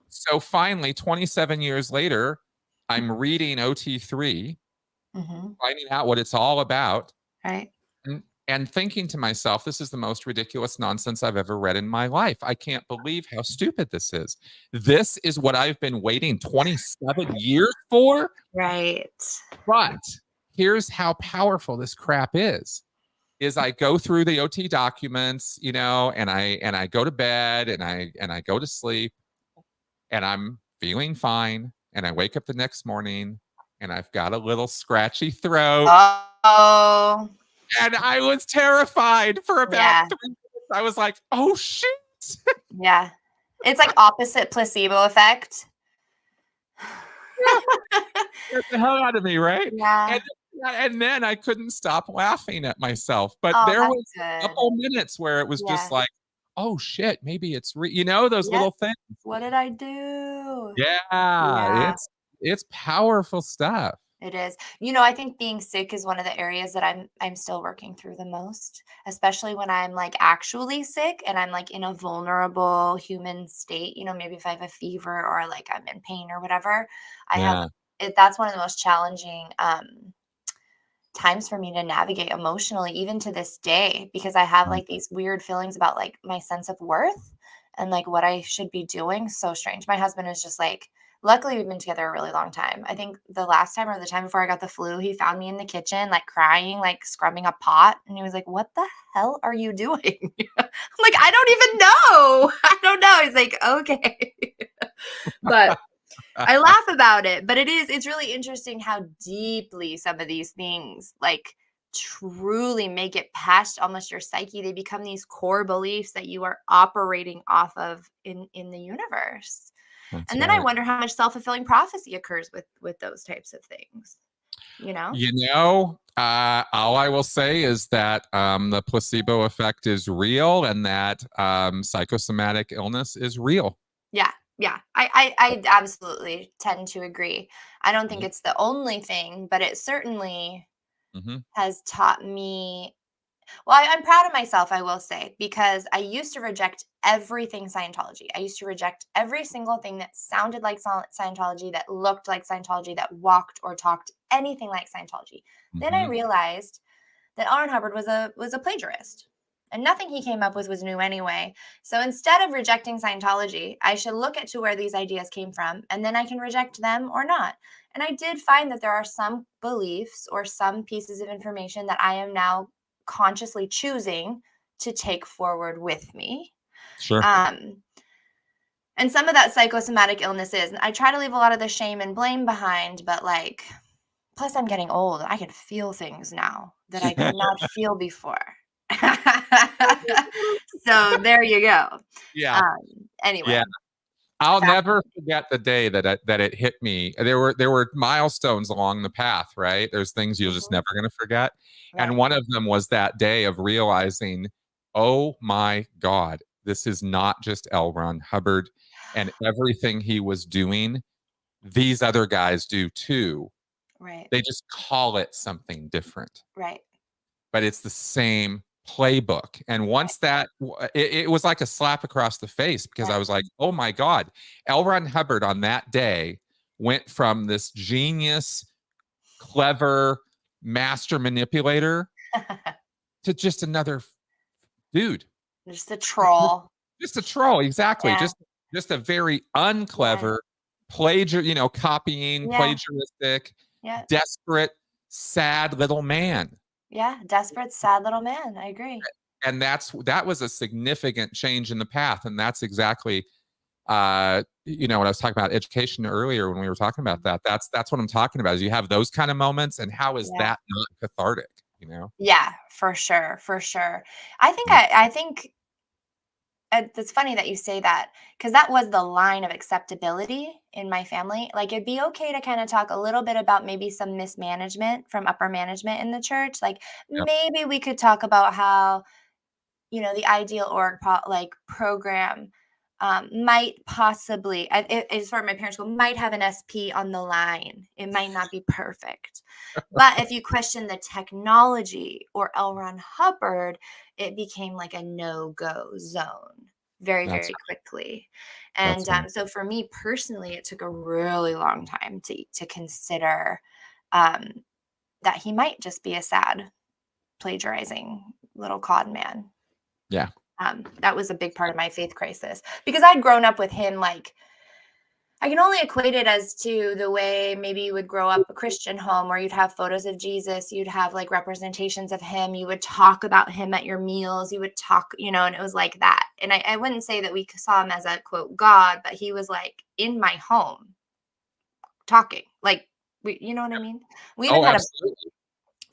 So finally, 27 years later, I'm reading OT3, Mhm. finding out what it's all about, Right. and thinking to myself, this is the most ridiculous nonsense I've ever read in my life. I can't believe how stupid this is. This is what I've been waiting 27 years for. Right. But here's how powerful this crap is I go through the OT documents, you know, and I go to bed and I go to sleep and I'm feeling fine. And I wake up the next morning and I've got a little scratchy throat. Oh. And I was terrified for about Yeah. 3 minutes. I was like, oh shit. Yeah. It's like opposite placebo effect. Get the hell out of me, right? Yeah. And then I couldn't stop laughing at myself. But Oh, there was that's a good. couple minutes where it was Yeah. just like, oh shit, maybe it's you know, those Yep. little things. What did I do? Yeah, Yeah. it's powerful stuff. It is. You know, I think being sick is one of the areas that I'm still working through the most, especially when I'm like actually sick and I'm like in a vulnerable human state. You know, maybe if I have a fever or like I'm in pain or whatever, I have Yeah, that's one of the most challenging times for me to navigate emotionally, even to this day, because I have like these weird feelings about like my sense of worth and like what I should be doing. So strange. My husband is just like, luckily we've been together a really long time. I think the last time or the time before I got the flu, he found me in the kitchen, like crying, like scrubbing a pot. And he was like, what the hell are you doing? I'm like, I don't even know. I don't know. He's like, okay. But I laugh about it, but it's really interesting how deeply some of these things like truly make it past almost your psyche. They become these core beliefs that you are operating off of in the universe. that's And then I right. wonder how much self-fulfilling prophecy occurs with those types of things, you know? You know, all I will say is that the placebo effect is real and that psychosomatic illness is real. Yeah. Yeah. I absolutely tend to agree. I don't think Yeah. it's the only thing, but it certainly Mhm. has taught me. Well, I'm proud of myself, I will say, because I used to reject everything Scientology. I used to reject every single thing that sounded like Scientology, that looked like Scientology, that walked or talked anything like Scientology. Then I Mhm. realized that R. Ron Hubbard was a plagiarist. And nothing he came up with was new anyway. So instead of rejecting Scientology, I should look at to where these ideas came from, and then I can reject them or not. And I did find that there are some beliefs or some pieces of information that I am now consciously choosing to take forward with me. Sure. Um, and some of that psychosomatic illness is, I try to leave a lot of the shame and blame behind, but like, plus I'm getting old. I can feel things now that I could not feel before. So there you go. Yeah. Anyway, Yeah. I'll back. never forget the day that it hit me. There were milestones along the path, right? There's things you're just Mhm. never going to forget. And Right. one of them was that day of realizing, oh my God, this is not just L. Ron Hubbard and everything he was doing. These other guys do too. Right. They just call it something different, Right. but it's the same playbook. And Right. once it was like a slap across the face because Yeah. I was like, oh my God, L. Ron Hubbard on that day went from this genius, clever master manipulator to just another dude. Just a troll. Just a troll, exactly. Yeah. Just a very Yeah. unclever copying, Yeah. plagiaristic, Yeah. desperate, sad little man. Yeah. Desperate, sad little man. I agree. And that was a significant change in the path. And that's exactly when I was talking about education earlier when we were talking about that. That's what I'm talking about is you have those kind of moments, and how is Yeah. that not cathartic? Yeah, for sure. For sure. Yeah. I think it's funny that you say that, because that was the line of acceptability in my family. Like, it'd be okay to kind of talk a little bit about maybe some mismanagement from upper management in the church. Like, Yep. maybe we could talk about how, the ideal org program might possibly, as far as my parents go, might have an SP on the line. It might not be perfect. But if you question the technology or L. Ron Hubbard, it became like a no-go zone very, That's very quickly. that's And right. so for me personally, it took a really long time to consider um, that he might just be a sad, plagiarizing little con man. Yeah. That was a big part of my faith crisis, because I'd grown up with him. Like, I can only equate it as to the way maybe you would grow up a Christian home where you'd have photos of Jesus, you'd have like representations of him, you would talk about him at your meals, you would talk, and it was like that. And I wouldn't say that we saw him as a quote God, but he was like in my home talking. Like, you know what I mean? We even Oh, had absolutely.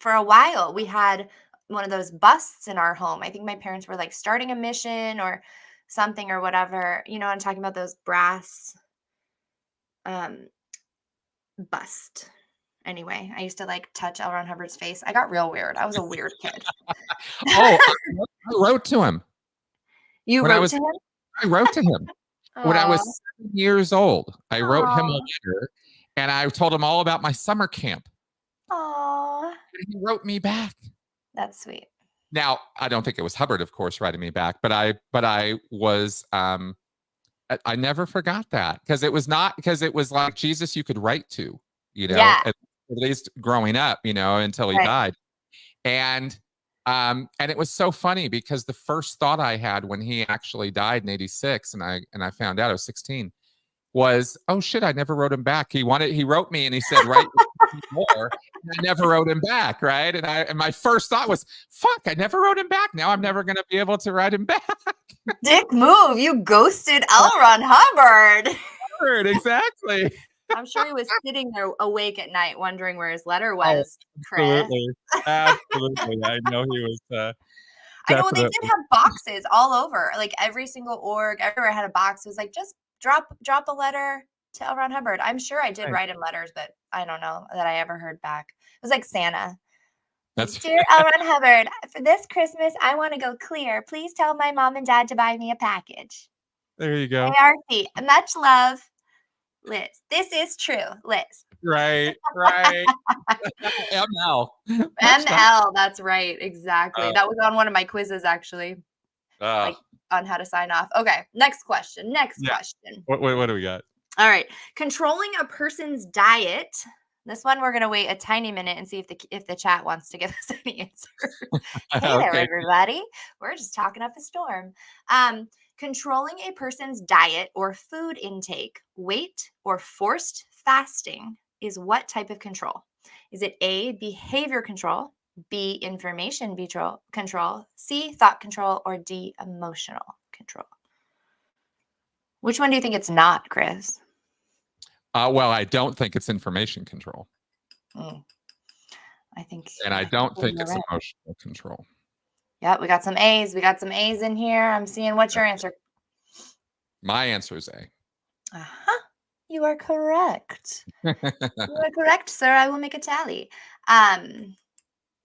for a while, we had one of those busts in our home. I think my parents were like starting a mission or something or whatever. I'm talking about those brass um bust. Anyway, I used to like touch L. Ron Hubbard's face. I got real weird. I was a weird kid. Oh, I wrote to him You when I wrote was to him? I wrote to him when I was Oh, 7 years old. I wrote him a oh, letter, and I told him all about my summer camp, oh. and he wrote me back. That's sweet. Now, I don't think it was Hubbard, of course, writing me back, but I was I never forgot that, because it was like Jesus you could write to, Yeah, at least growing up, until he right. died. And it was so funny, because the first thought I had when he actually died in 86, and I found out I was 16, was, oh shit, I never wrote him back. He wrote me and he said, write more. And I never wrote him back, right? And my first thought was, fuck, I never wrote him back. Now I'm never gonna be able to write him back. Dick move. You ghosted L. Ron Hubbard. Exactly. I'm sure he was sitting there awake at night wondering where his letter Oh, was, Chris. absolutely. Absolutely. I know he was I know they did definitely. have boxes all over. Like, every single org, everywhere had a box. It was like, just drop a letter to L. Ron Hubbard. I'm sure I did Right. write him letters, but I don't know that I ever heard back. It was like Santa. Like, That's dear L. Ron Hubbard, for this Christmas, I want to go clear. Please tell my mom and dad to buy me a package. there you go. ARC. Much love, Liz. This is true, Liz. Right, right. ML. Much love. ML. That's right. Exactly. Uh, That was on one of my quizzes, actually, uh, like on how to sign off. Okay. Next question. Next yeah. question. What do we got? All right. Controlling a person's diet. This one we're gonna wait a tiny minute and see if the chat wants to give us any answer. Hey there, Okay. everybody. We're just talking up a storm. Controlling a person's diet or food intake, weight, or forced fasting is what type of control? Is it A, behavior control, B, information control, C, thought control, or D, emotional control? Which one do you think it's not, Chris? Well, I don't think it's information control, Mm, I think and I don't think you're it's right. emotional control. Yeah, we got some A's. We got some A's in here. I'm seeing what's your answer. My answer is A. Uh-huh. You are correct. You are correct, sir. I will make a tally.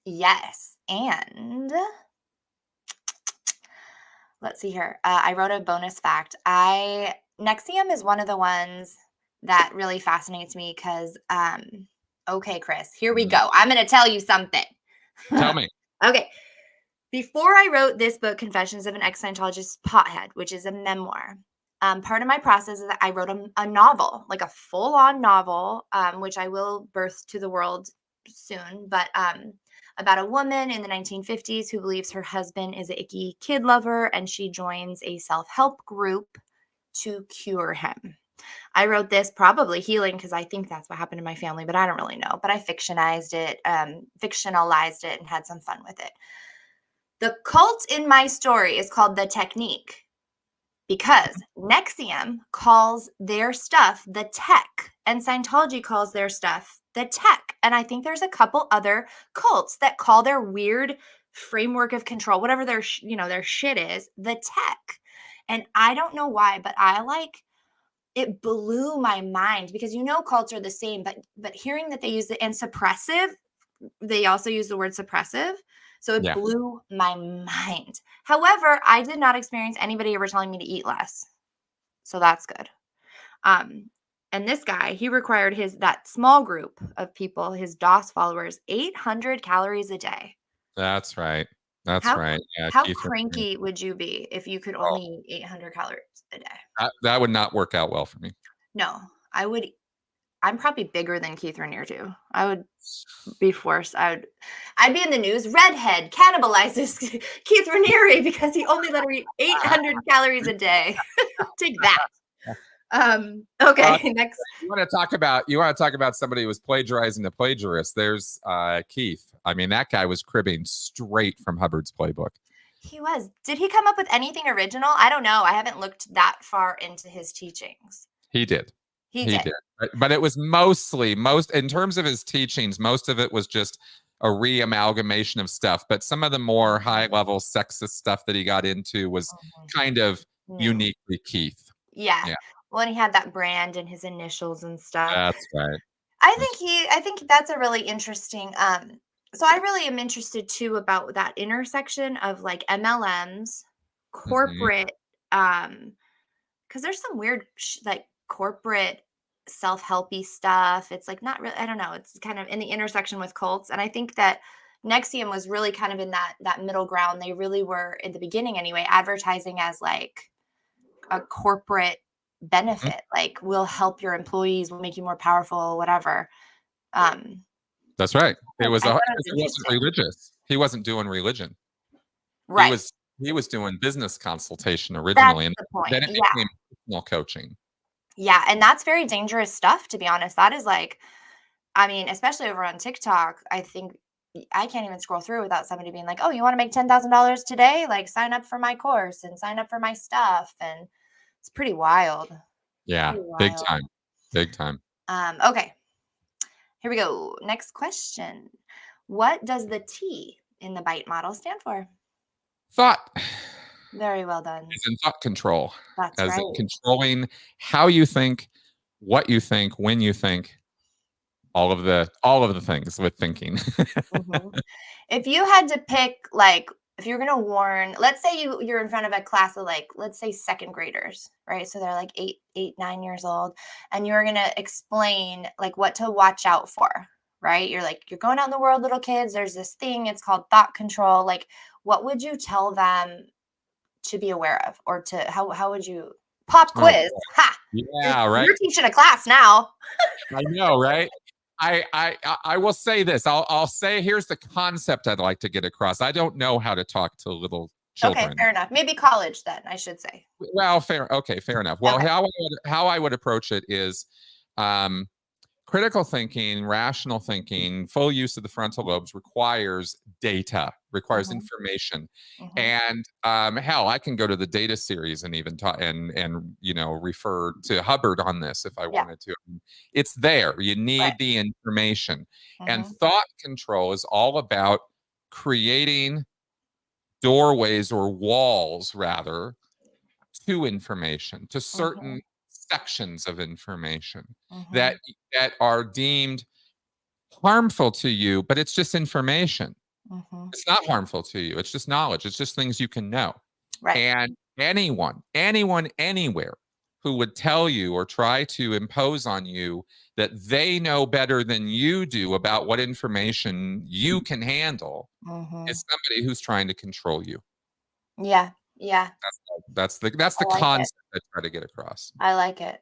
Yes. And let's see here. I wrote a bonus fact. Nexium is one of the ones that really fascinates me because, okay, Chris, here we go. I'm going to tell you something. Tell me. Okay. Before I wrote this book, Confessions of an Ex-Scientologist Pothead, which is a memoir, part of my process is that I wrote a novel, like a full-on novel, which I will birth to the world soon, but about a woman in the 1950s who believes her husband is an icky kid lover, and she joins a self-help group to cure him. I wrote this probably healing because I think that's what happened in my family, but I don't really know. But I fictionalized it, and had some fun with it. The cult in my story is called The Technique because Nexium calls their stuff the tech, and Scientology calls their stuff the tech. And I think there's a couple other cults that call their weird framework of control, whatever their shit is, the tech. And I don't know why, but it blew my mind because cults are the same, but hearing that they use it and suppressive, they also use the word suppressive. So it blew my mind. However, I did not experience anybody ever telling me to eat less. So that's good. And this guy, he required that small group of people, his DOS followers, 800 calories a day. That's right. That's right. Yeah, How cranky would you be if you could only eat 800 calories a day? That would not work out well for me. No, I would. I'm probably bigger than Keith Raniere too. I would be forced. I'd be in the news. Redhead cannibalizes Keith Raniere because he only let her eat 800 calories a day. Take that. Okay, next. You want to talk about somebody who was plagiarizing the plagiarist. There's Keith. I mean, that guy was cribbing straight from Hubbard's playbook. He was. Did he come up with anything original? I don't know. I haven't looked that far into his teachings. He did. He did. But it was mostly in terms of his teachings, most of it was just a re-amalgamation of stuff. But some of the more high-level sexist stuff that he got into was kind of uniquely Keith. Yeah. Well, and he had that brand and his initials and stuff. That's right. I think that's a really interesting. So I really am interested too about that intersection of like MLMs, corporate, because there's some weird like corporate self-helpy stuff. It's like not really. I don't know. It's kind of in the intersection with cults, and I think that Nexium was really kind of in that middle ground. They really were in the beginning anyway, advertising as like a corporate benefit, like we'll help your employees, we'll make you more powerful, whatever. That's right. It wasn't religious. He wasn't doing religion. Right. He was doing business consultation originally, and then it became personal coaching. Yeah, and that's very dangerous stuff, to be honest. That is like, I mean, especially over on TikTok, I think I can't even scroll through without somebody being like, "Oh, you want to make $10,000 today? Like, sign up for my course and sign up for my stuff." And it's pretty wild. Yeah, big time. Big time. Okay. Here we go. Next question. What does the T in the BITE model stand for? Thought. Very well done. As in thought control. That's as right. in controlling how you think, what you think, when you think, all of the things with thinking. If you had to pick, like, if you're going to warn, let's say you're in front of a class of like, let's say second graders, right? So they're like 9 years old, and you're going to explain like what to watch out for, right? You're going out in the world, little kids, there's this thing, it's called thought control. Like, what would you tell them to be aware of, or how would you pop quiz? Ha! Yeah, right. You're teaching a class now. I know, right? I will say this. I'll say here's the concept I'd like to get across. I don't know how to talk to little children. Okay, fair enough. Maybe college then, I should say. Well, fair enough. Well, how I would approach it is critical thinking, rational thinking, full use of the frontal lobes requires data, requires information. And hell, I can go to the data series and even talk and refer to Hubbard on this if I wanted to. It's there. You need the information. And thought control is all about creating doorways or walls, rather, to information, to certain sections of information that are deemed harmful to you, but it's just information. It's not harmful to you. It's just knowledge. It's just things you can know. Right. And anyone, anywhere who would tell you or try to impose on you that they know better than you do about what information you can handle is somebody who's trying to control you. Yeah. Yeah. That's the concept I try to get across. I like it.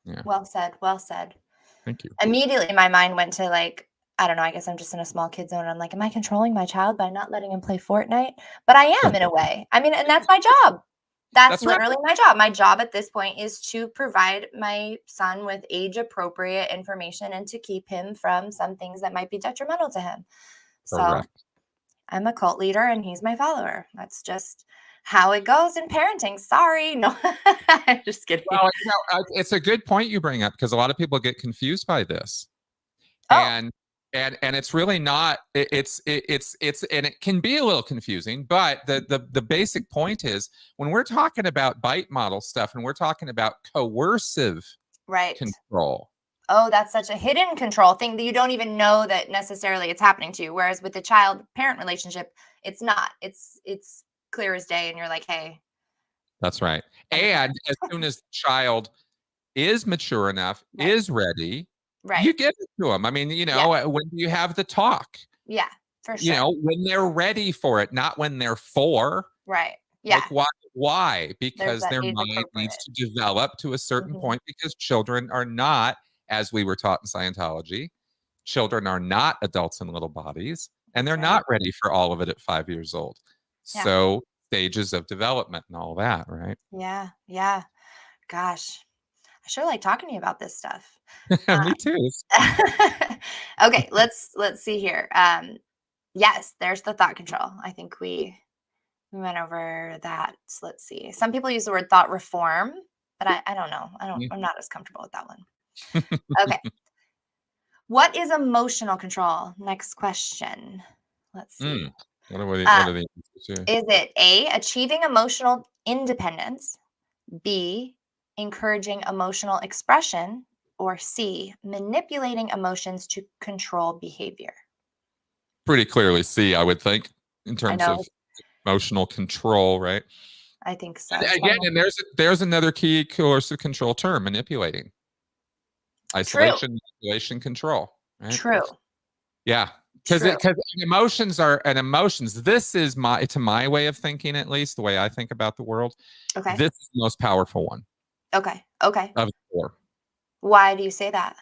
Yeah. Well said. Well said. Thank you. Immediately my mind went to like, I don't know, I guess I'm just in a small kid zone. I'm like, am I controlling my child by not letting him play Fortnite? But I am in a way. I mean, and that's my job. That's literally my job. My job at this point is to provide my son with age-appropriate information and to keep him from some things that might be detrimental to him. So I'm a cult leader and he's my follower. That's just how it goes in parenting. Sorry. No, I'm just kidding. Well, it's a good point you bring up because a lot of people get confused by this. Oh. And and it's really not. It's and it can be a little confusing. But the basic point is when we're talking about bite model stuff, and we're talking about coercive Right. control. Oh, that's such a hidden control thing that you don't even know that necessarily it's happening to you. Whereas with the child-parent relationship, it's not. It's clear as day, and you're like, hey. That's right. everything- And as soon as the child is mature enough, Right. is ready, Right. you give it to them. I mean, when you have the talk, Yeah, for sure. when they're ready for it, not when they're 4. Right. Yeah. Like, why? Because that their age mind needs appropriate. to develop to a certain Mhm. point, because children are not, as we were taught in Scientology, children are not adults in little bodies, and they're That's right. not ready for all of it at 5 years old. Yeah. So stages of development and all that, right? Yeah. Yeah. Gosh, I sure like talking to you about this stuff. Me too. Okay, let's see here. Yes, there's the thought control. I think we went over that. Let's see. Some people use the word thought reform, but I don't know. I'm not as comfortable with that one. Okay. What is emotional control? Next question. Let's see. What are the answers here? Is it A, achieving emotional independence, B, encouraging emotional expression, or C, manipulating emotions to control behavior? Pretty clearly C, I would think, in I terms know. of emotional control, right? I think so. And again, and there's another key coercive control term: manipulating, True. isolation, manipulation, control. Right? True. Yeah, because True. emotions. This is my way of thinking, at least the way I think about the world. Okay. This is the most powerful one Okay. Okay. of the 4. Why do you say that?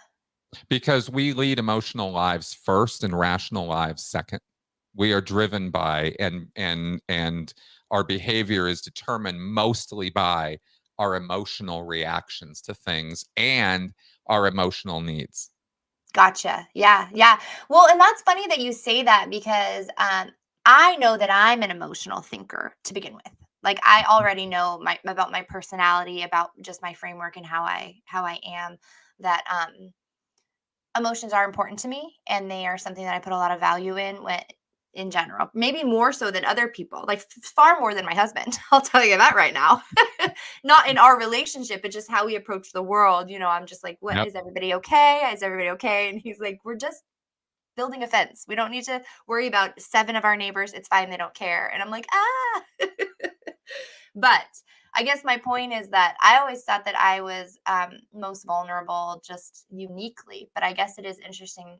Because we lead emotional lives first and rational lives second. We are driven by and our behavior is determined mostly by our emotional reactions to things and our emotional needs. Gotcha. Yeah. Yeah. Well, and that's funny that you say that because I know that I'm an emotional thinker to begin with. Like I already know about my personality, about just my framework and how I am. That emotions are important to me, and they are something that I put a lot of value in general. Maybe more so than other people, like far more than my husband. I'll tell you that right now. Not in our relationship, but just how we approach the world. I'm just like, what, Yep. is everybody okay? Is everybody okay? And he's like, we're just building a fence. We don't need to worry about 7 of our neighbors. It's fine. They don't care. And I'm like, ah. But I guess my point is that I always thought that I was most vulnerable just uniquely. But I guess it is interesting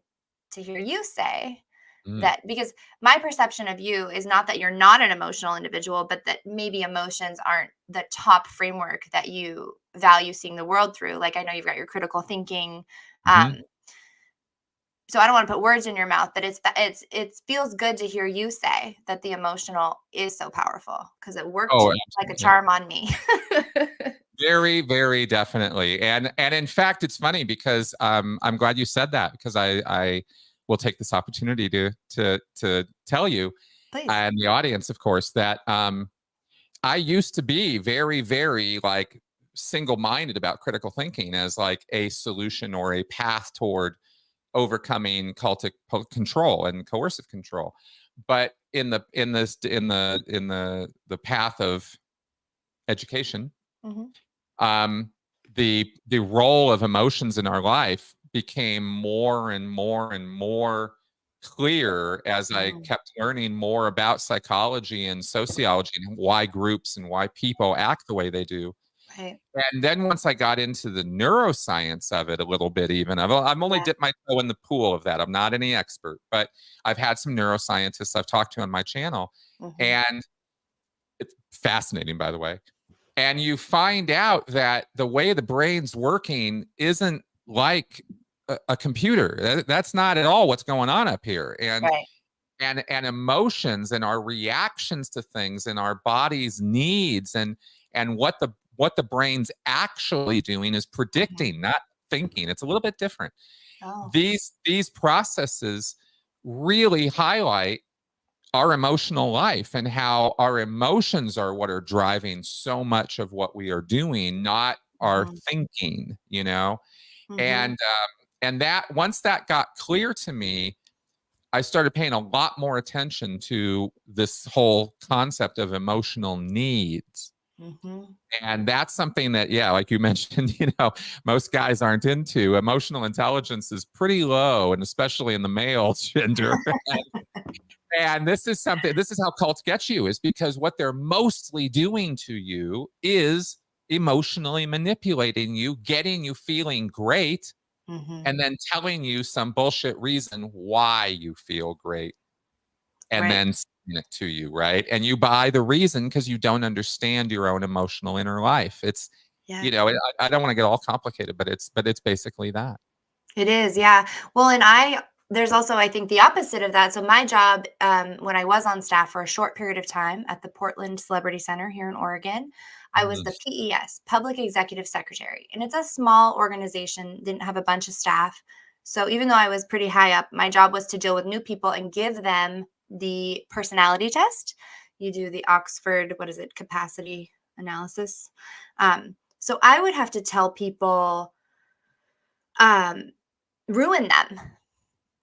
to hear you say that, because my perception of you is not that you're not an emotional individual, but that maybe emotions aren't the top framework that you value seeing the world through. Like I know you've got your critical thinking. So I don't want to put words in your mouth, but it feels good to hear you say that the emotional is so powerful, because it worked like a charm on me. Very, very definitely. And in fact, it's funny because I'm glad you said that, because I will take this opportunity to tell you, Please. and the audience, of course, that I used to be very, very like single-minded about critical thinking as like a solution or a path toward overcoming cultic control and coercive control. But in the path of education, the role of emotions in our life became more and more and more clear as I kept learning more about psychology and sociology and why groups and why people act the way they do. Right. And then once I got into the neuroscience of it a little bit, even I've only dipped my toe in the pool of that. I'm not any expert, but I've had some neuroscientists I've talked to on my channel, and it's fascinating, by the way. And you find out that the way the brain's working isn't like a computer. That's not at all what's going on up here. And emotions and our reactions to things and our body's needs and what the brain's actually doing is predicting, not thinking. It's a little bit different. These processes really highlight our emotional life and how our emotions are what are driving so much of what we are doing, not our thinking, and And that once that got clear to me, I started paying a lot more attention to this whole concept of emotional needs. Mm-hmm. And that's something that, yeah, like you mentioned, most guys aren't into. Emotional intelligence is pretty low, and especially in the male gender. And this is how cults get you, is because what they're mostly doing to you is emotionally manipulating you, getting you feeling great, Mm-hmm. and then telling you some bullshit reason why you feel great, and Right. then saying it to you, right? And you buy the reason because you don't understand your own emotional inner life. It's, Yeah. I don't want to get all complicated, but it's basically that. It is, yeah. Well, and there's also, I think, the opposite of that. So my job, when I was on staff for a short period of time at the Portland Celebrity Center here in Oregon, I was the PES, Public Executive Secretary. And it's a small organization, didn't have a bunch of staff. So even though I was pretty high up, my job was to deal with new people and give them the personality test. You do the Oxford, capacity analysis. So I would have to tell people, ruin them,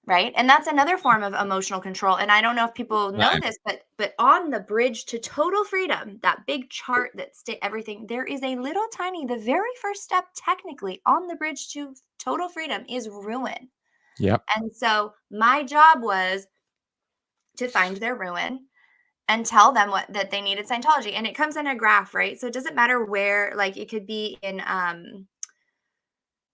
right? And that's another form of emotional control. And I don't know if people know Right. this, but on the bridge to total freedom, that big chart that everything, there is a little tiny, the very first step technically on the bridge to total freedom is ruin. Yep. And so my job was to find their ruin and tell them that they needed Scientology. And it comes in a graph, right? So it doesn't matter where, like it could be in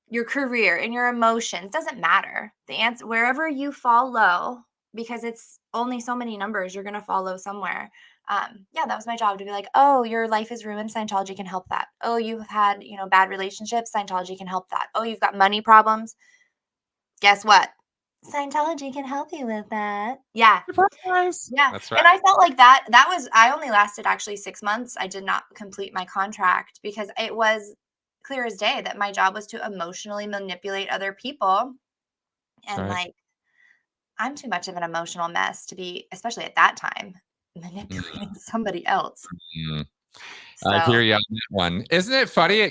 your career and your emotions, doesn't matter. The answer, wherever you fall low, because it's only so many numbers, you're going to fall low somewhere. Yeah, that was my job, to be like, oh, your life is ruined, Scientology can help that. Oh, you've had, bad relationships, Scientology can help that. Oh, you've got money problems. Guess what? Scientology can help you with that. Yeah. Surprise. Yeah. That's right. And I felt like I only lasted actually 6 months. I did not complete my contract because it was clear as day that my job was to emotionally manipulate other people. And Right. like, I'm too much of an emotional mess to be, especially at that time, manipulating somebody else. Mm. I hear So you on that one. Isn't it funny?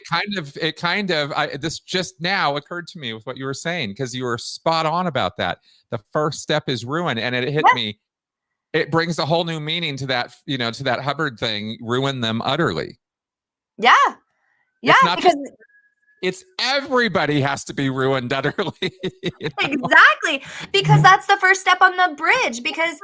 This just now occurred to me with what you were saying, because you were spot on about that. The first step is ruin, and it hit yeah, me. It brings a whole new meaning to that, to that Hubbard thing. Ruin them utterly. yeah, It's not because just. It's everybody has to be ruined utterly. exactly, because that's the first step on the bridge. Because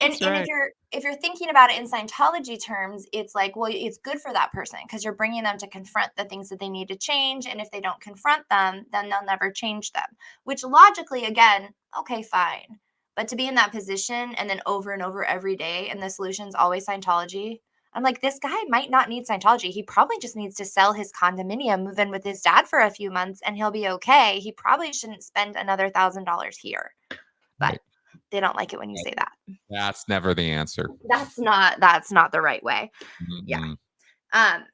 And That's and right. if you're thinking about it in Scientology terms, it's like, well, it's good for that person because you're bringing them to confront the things that they need to change. And if they don't confront them, then they'll never change them, which logically, again, okay, fine. But to be in that position and then over and over every day, and the solution's always Scientology, I'm like, this guy might not need Scientology. He probably just needs to sell his condominium, move in with his dad for a few months, and he'll be okay. He probably shouldn't spend another $1,000 here. But Right. they don't like it when you say that. That's never the answer. That's not the right way. Yeah.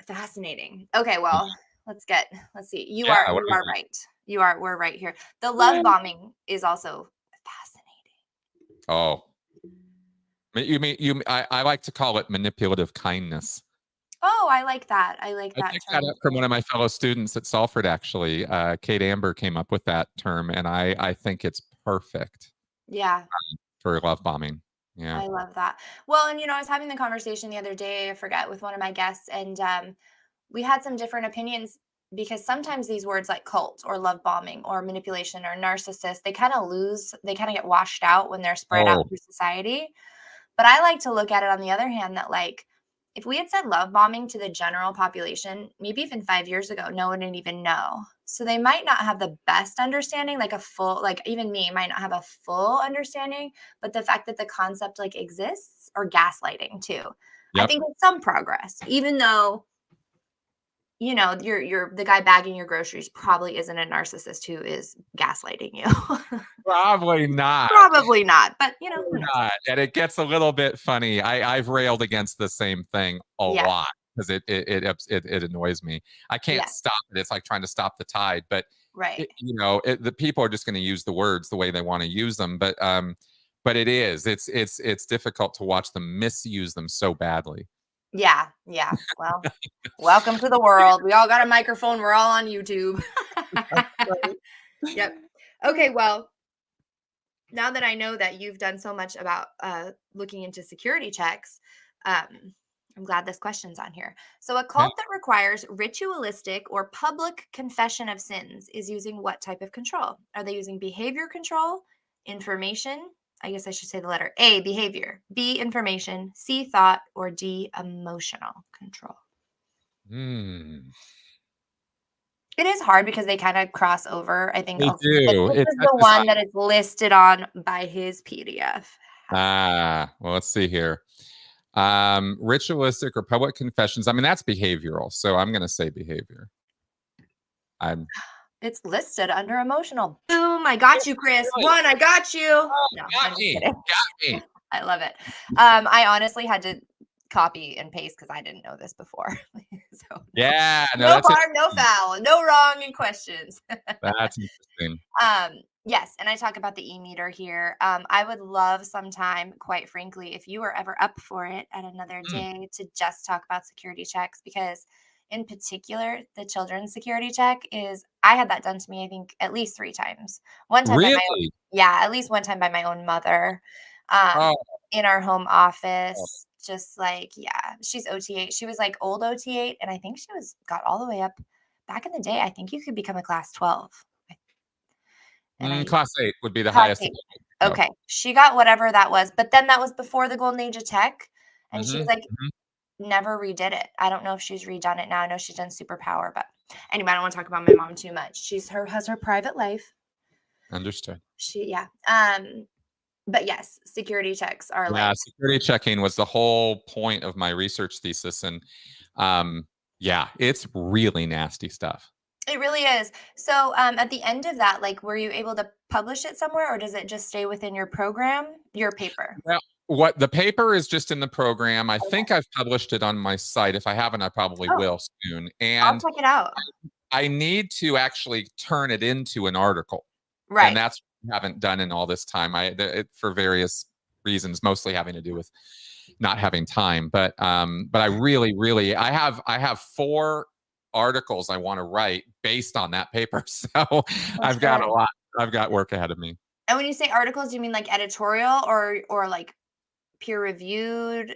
Fascinating. Okay, well, let's see. You Yeah. are What do we right. We're right here. The love got? bombing is also fascinating. Oh, I like to call it manipulative kindness. Oh, I like that. I like I that picked that term up from one too. of my fellow students at Salford, actually. Kate Amber came up with that term, and I think it's perfect Yeah, for love bombing. Yeah. I love that. Well, and I was having the conversation the other day, I forget, with one of my guests, and we had some different opinions because sometimes these words like cult or love bombing or manipulation or narcissist, they kind of get washed out when they're spread out Oh, through society. But I like to look at it on the other hand that, like, if we had said love bombing to the general population, maybe even 5 years ago, no one would even know. So they might not have the best understanding, like even me might not have a full understanding, but the fact that the concept like exists, or gaslighting too. I yep. think it's some progress, even though, you're the guy bagging your groceries probably isn't a narcissist who is gaslighting you. Probably not. Probably not, but who Probably knows? not. And it gets a little bit funny. I've railed against the same thing a Yeah, lot because it annoys me. I can't yeah, stop it. It's like trying to stop the tide, but right. the people are just going to use the words the way they want to use them. But it's difficult to watch them misuse them so badly. Yeah, yeah. Well, welcome to the world. We all got a microphone. We're all on YouTube. Yep. Okay, well, now that I know that you've done so much about looking into security checks, I'm glad this question's on here. So, a Yeah. cult that requires ritualistic or public confession of sins is using what type of control? Are they using behavior control, information? I guess I should say the letter A, behavior, B, information, C, thought, or D, emotional control. Hmm. It is hard because they kind of cross over. I think They also, like, do. this It is the touches on. one that is listed on by his PDF. Well, let's see here. Ritualistic or public confessions. I mean, that's behavioral. So I'm going to say behavior. I'm It's listed under emotional. Boom! I got you, Chris. really One, I got you. No, got I'm just me. kidding. Got me. I love it. I honestly had to copy and paste because I didn't know this before. So Yeah, no, no that's it. harm, no foul, no wrong in questions. That's interesting. Yes, and I talk about the e-meter here. I would love sometime, quite frankly, if you are ever up for it at another Hmm. day, to just talk about security checks, because in particular, the children's security check is, I had that done to me, I think at least 3 times. One time by my own, Really? yeah, at least one time by my own mother, Oh, in our home oh. office. Just like, yeah, she's OT8. She was like old OT8, and I think she got all the way up back in the day. I think you could become a class 12. And I Class 8 would be the Class highest. 8. Okay. She got whatever that was, but then that was before the golden age of tech, and she's, Mm-hmm. like, never redid it. I don't know if she's redone it now. I know she's done superpower, but anyway, I don't wanna talk about my mom too much. Has her private life. Understood. Yeah. But yes, security checks are Yeah, like, security checking was the whole point of my research thesis, and yeah, it's really nasty stuff. it really is. So, at the end of that, like, were you able to publish it somewhere, or does it just stay within your program, your paper? Well, what the paper is just in the program. I Okay. think I've published it on my site. If I haven't, I probably Oh, will soon. I'll And check it out. I need to actually turn it into an article, and Right. that's what I haven't done in all this time. For various reasons, mostly having to do with not having time. But I really, really, I have 4 articles I want to write based on that paper. So For I've got a sure. lot. I've got work ahead of me. And when you say articles, do you mean like editorial, or like peer reviewed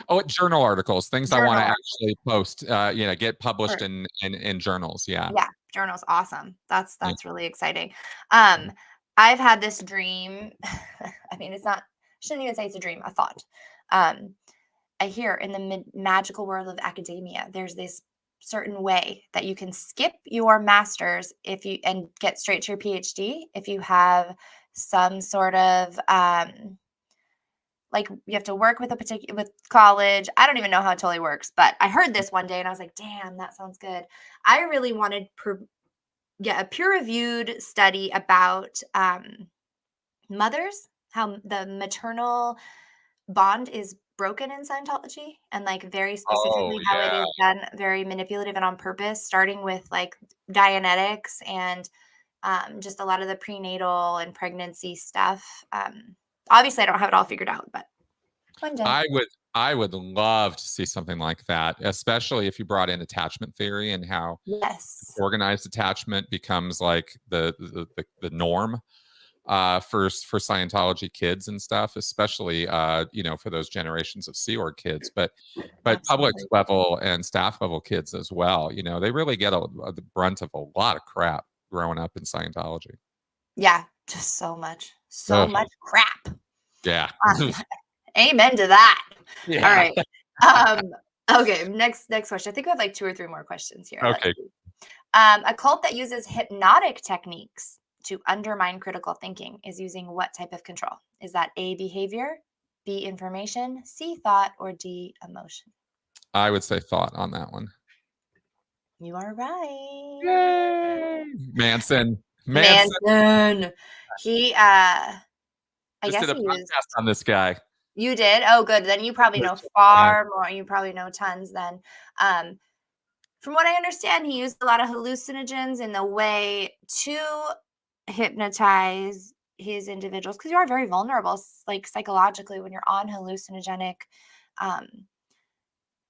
Oh, journal articles, things I want to journal? actually post, get published Or in journals. Yeah. yeah, journals, awesome. Yeah. That's really exciting. Um, I've had this dream. I mean, it's not, shouldn't even say it's a dream, a thought. Um, I hear in the magical world of academia, there's this certain way that you can skip your master's if you and get straight to your PhD if you have some sort of like, you have to work with a particular with college. I don't even know how it totally works, but I heard this one day and I was like, damn, that sounds good. I really wanted get a peer reviewed study about mothers, how the maternal bond is broken in Scientology, and like very Oh specifically how it yeah. is done very manipulative and on purpose, starting with like Dianetics and just a lot of the prenatal and pregnancy stuff. Obviously, I don't have it all figured out, but one day. I would love to see something like that, especially if you brought in attachment theory and how Yes. organized attachment becomes like the norm for Scientology kids and stuff, especially for those generations of Sea Org kids, but public Absolutely. level and staff level kids as well. They really get the brunt of a lot of crap growing up in Scientology. Yeah, just so Oh much crap. yeah, Um, amen to that. All yeah. right. Um, okay, next question. I think we have like 2 or 3 more questions here. Let's Okay. see. A cult that uses hypnotic techniques to undermine critical thinking is using what type of control? Is that A, behavior, B, information, C, thought, or D, emotion? I would say thought on that one. You are right. Yay! Manson. Manson. He I Just guess did a he used, podcast on this guy. you did? Oh, good. Then you probably know Yeah. far more. You probably know tons then. Um, from what I understand, he used a lot of hallucinogens in the way to hypnotize his individuals, because you are very vulnerable, like psychologically, when you're on hallucinogenic um,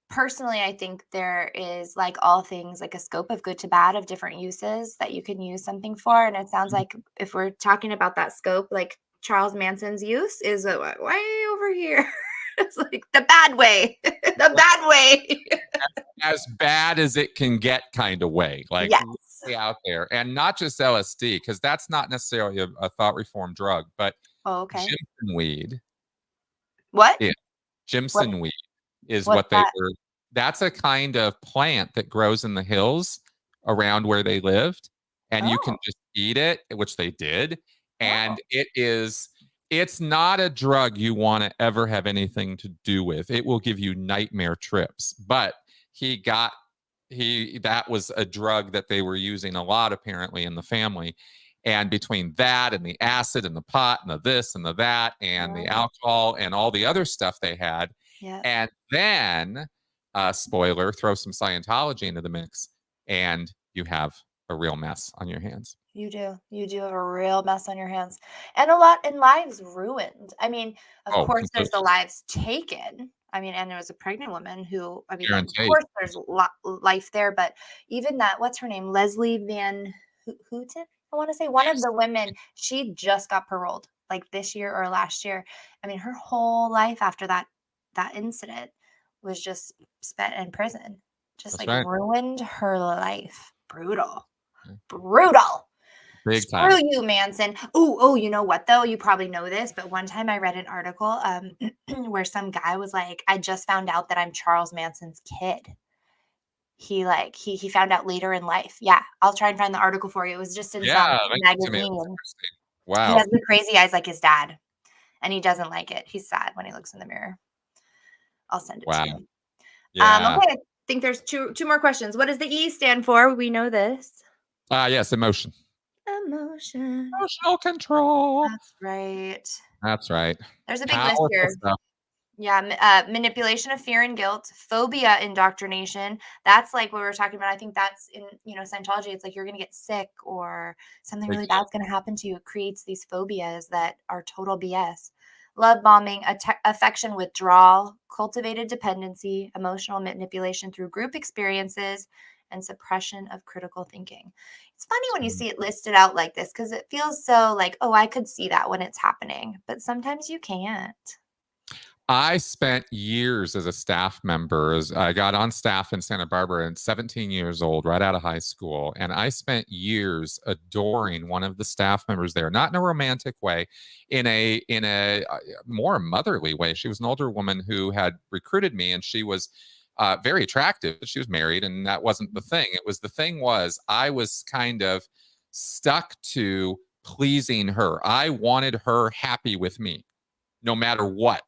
personally, I think there is, like all things, like a scope of good to bad of different uses that you can use something for. And it sounds like if we're talking about that scope, like Charles Manson's use is way over here. It's like the bad way, the bad way. As bad as it can get kind of way, like Yes. way out there. And not just LSD, because that's not necessarily a thought reform drug, but Oh, okay. Jimson weed. What? Yeah, What? Jimson weed is What's what they that? were. That's a kind of plant that grows in the hills around where they lived, and you can Oh, just eat it, which they did. oh, And it's not a drug you want to ever have anything to do with. It will give you nightmare trips. But he got that was a drug that they were using a lot apparently in the family. And between that and the acid and the pot and the this and the that and the oh, alcohol and all the other stuff they had, yeah. and then spoiler, throw some Scientology into the mix, and you have a real mess on your hands. You do. You do have a real mess on your hands. And a lot and lives ruined. I mean, of Oh, course, there's the completely. lives taken. I mean, and there was a pregnant woman who, I mean, of Guaranteed. course, there's life there, but even that, what's her name? Leslie Van Houten, I want to say, one of Yes. the women, she just got paroled like this year or last year. I mean, her whole life after that incident was just spent in prison. Just That's like right. ruined her life. Brutal. Yeah. Brutal. Big Screw time. you, Manson. Oh, you know what though? You probably know this, but one time I read an article where some guy was like, I just found out that I'm Charles Manson's kid. He found out later in life. Yeah, I'll try and find the article for you. It was just in some Yeah, link it to me. That's magazine. interesting. He Wow. has the crazy eyes like his dad, and he doesn't like it. He's sad when he looks in the mirror. I'll send it to Wow. you. Yeah. Okay, I think there's two more questions. What does the E stand for? We know this. Yes, emotion. Emotion. Emotional control. That's right. That's right. There's a big list Powerful here. stuff. Yeah, manipulation of fear and guilt, phobia indoctrination. That's like what we were talking about. I think that's in, Scientology. It's like you're going to get sick or something Big really time. bad's going to happen to you. It creates these phobias that are total BS. Love bombing, affection withdrawal, cultivated dependency, emotional manipulation through group experiences, and suppression of critical thinking. It's funny when you see it listed out like this because it feels so like, oh, I could see that when it's happening, but sometimes you can't. I spent years as a staff member. I got on staff in Santa Barbara at 17 years old, right out of high school. And I spent years adoring one of the staff members there, not in a romantic way, in a more motherly way. She was an older woman who had recruited me, and she was very attractive. She was married, and that wasn't the thing. The thing was I was kind of stuck to pleasing her. I wanted her happy with me, no matter what.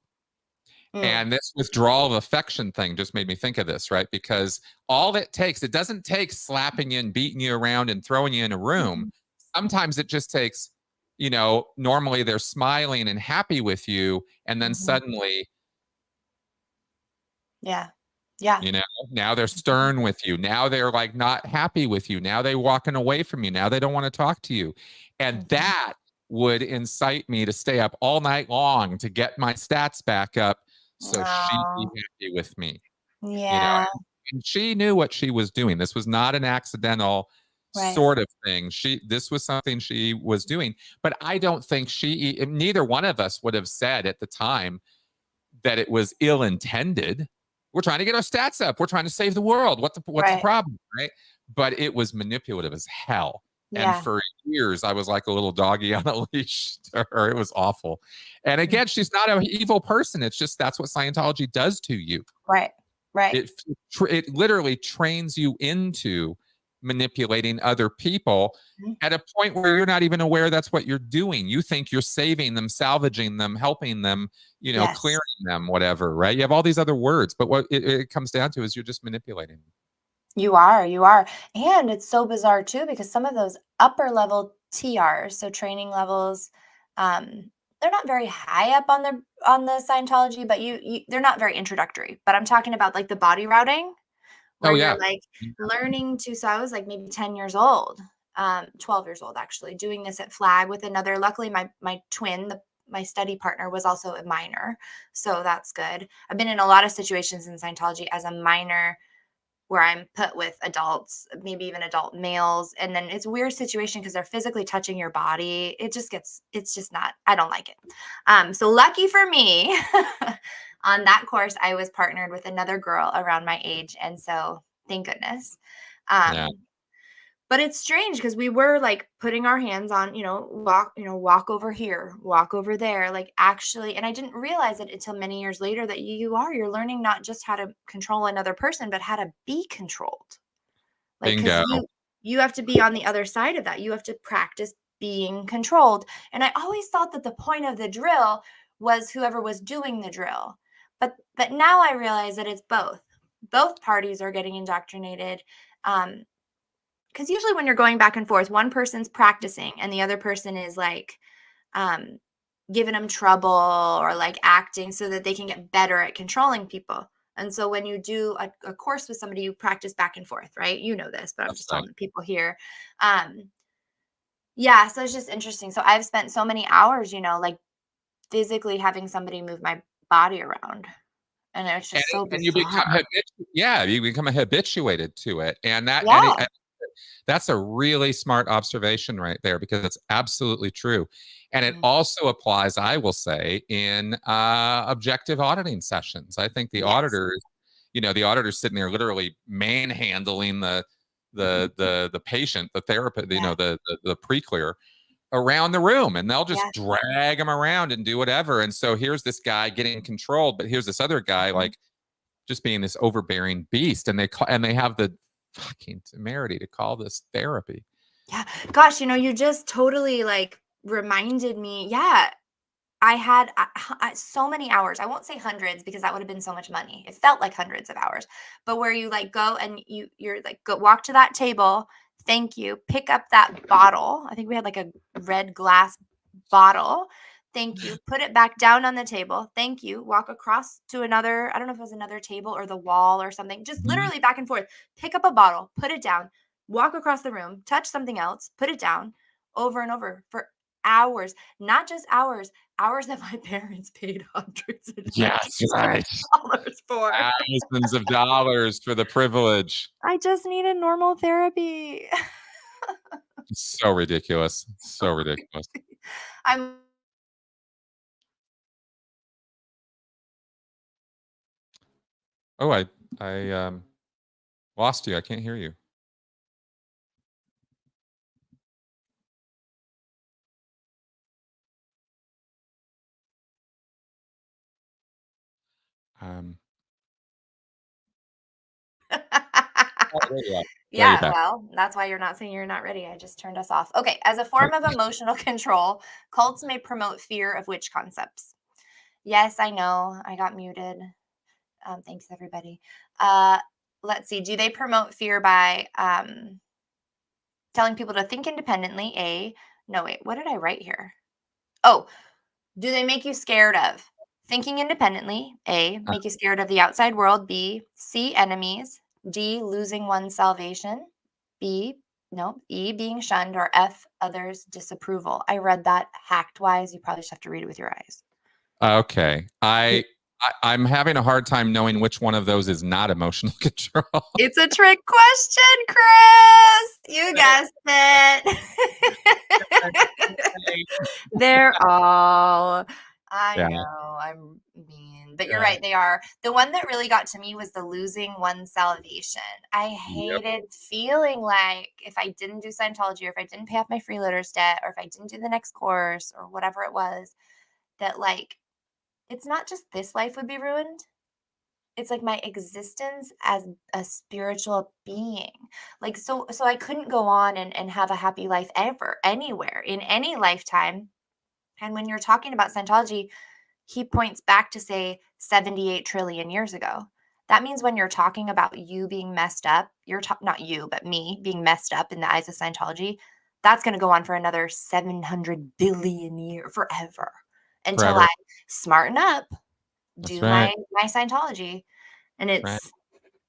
Mm, And this withdrawal of affection thing just made me think of this, right? Because all it takes, it doesn't take slapping you and beating you around and throwing you in a room. mhm. Sometimes it just takes, normally they're smiling and happy with you. And then Mhm. suddenly, Yeah. Yeah. you know, now they're Mhm. stern with you. Now they're like not happy with you. Now they're walking away from you. Now they don't want to talk to you. And Mhm. that would incite me to stay up all night long to get my stats back up so she'd be Oh, happy with me. You know, yeah. and she knew what she was doing. This was not an accidental Right. sort of thing. This was something she was doing, but I don't think neither one of us would have said at the time that it was ill intended. We're trying to get our stats up. We're trying to save the world. What's the Right. problem, right? But it was manipulative as hell. And Yeah. for years, I was like a little doggy on a leash to her. It was awful. And again, she's not an evil person. It's just that's what Scientology does to you. Right. Right. It literally trains you into manipulating other people Mhm. at a point where you're not even aware that's what you're doing. You think you're saving them, salvaging them, helping them, Yes. clearing them, whatever, right? You have all these other words, but what it comes down to is you're just manipulating them. You are. You are. And it's so bizarre too because some of those upper level TRs, so training levels, they're not very high up on the Scientology, but they're not very introductory. But I'm talking about like the body routing where Oh you're yeah. like learning to, so I was like maybe 10 years old, 12 years old actually, doing this at Flag with another, luckily my twin, my study partner was also a minor. So that's good. I've been in a lot of situations in Scientology as a minor where I'm put with adults, maybe even adult males. And then it's a weird situation because they're physically touching your body. It's just not, I don't like it. So lucky for me, on that course, I was partnered with another girl around my age. And so thank goodness. Yeah. But it's strange because we were like putting our hands on, walk over here, walk over there, like actually. And I didn't realize it until many years later that you're learning not just how to control another person, but how to be controlled. Like, because Bingo. you have to be on the other side of that. You have to practice being controlled. And I always thought that the point of the drill was whoever was doing the drill. But now I realize that it's both. Both parties are getting indoctrinated. Because usually when you're going back and forth, one person's practicing and the other person is like giving them trouble or like acting so that they can get better at controlling people. And so when you do a course with somebody, you practice back and forth, right? You know this, but I'm just telling the people here. Yeah, so it's just interesting. So I've spent so many hours, like physically having somebody move my body around. And it's just so And you become bizarre. you become habituated to it. And Yeah. that's a really smart observation right there, because it's absolutely true. And it Mm. also applies, I will say, in objective auditing sessions. I think the Yes. auditor's sitting there literally manhandling the patient, the therapist, Yeah. the pre-clear around the room, and they'll just Yeah. drag him around and do whatever. And so here's this guy getting controlled, but here's this other guy Mhm. like just being this overbearing beast, and they have the fucking temerity to call this therapy. Yeah. Gosh, you just totally like reminded me. Yeah. I had so many hours. I won't say hundreds because that would have been so much money. It felt like hundreds of hours. But where you like go and you're like go walk to that table, thank you, pick up that bottle. I think we had like a red glass bottle. Thank you. Put it back down on the table. Thank you. Walk across to another, I don't know if it was another table or the wall or something. Just Mhm. literally back and forth. Pick up a bottle, put it down, walk across the room, touch something else, put it down over and over for hours. Not just hours that my parents paid hundreds and Yes, hundreds right. of dollars for. Thousands of dollars for the privilege. I just needed normal therapy. So ridiculous. So ridiculous. I'm Oh, I lost you. I can't hear you. Um, oh, there you are. There you're Yeah, back. well, that's why you're not saying you're not ready. I just turned us off. Okay, as a form of emotional control, cults may promote fear of witch concepts. Yes, I know. I got muted. Thanks, everybody. Uh, let's see. Do they promote fear by telling people to think independently? No, wait. What did I write here? Oh, do they make you scared of thinking independently? A, Uh, make you scared of the outside world. B, see enemies. D, losing one's salvation. B, no. E, being shunned. Or F, others' disapproval. I read that hacked wise. You probably just have to read it with your eyes. okay. I'm having a hard time knowing which one of those is not emotional control. It's a trick question, Chris. You guessed it. They're all, I Yeah. know, I'm mean, but you're Yeah. right. They are. The one that really got to me was the losing one's salvation. I Yep. hated feeling like if I didn't do Scientology or if I didn't pay off my freeloader's debt or if I didn't do the next course or whatever it was, that like it's not just this life would be ruined. It's like my existence as a spiritual being. Like so I couldn't go on and have a happy life ever, anywhere, in any lifetime. And when you're talking about Scientology, he points back to say 78 trillion years ago. That means when you're talking about you being messed up, not you, but me being messed up in the eyes of Scientology, that's going to go on for another 700 billion years, forever, until Forever. I smarten up, That's do right. my Scientology. And Right.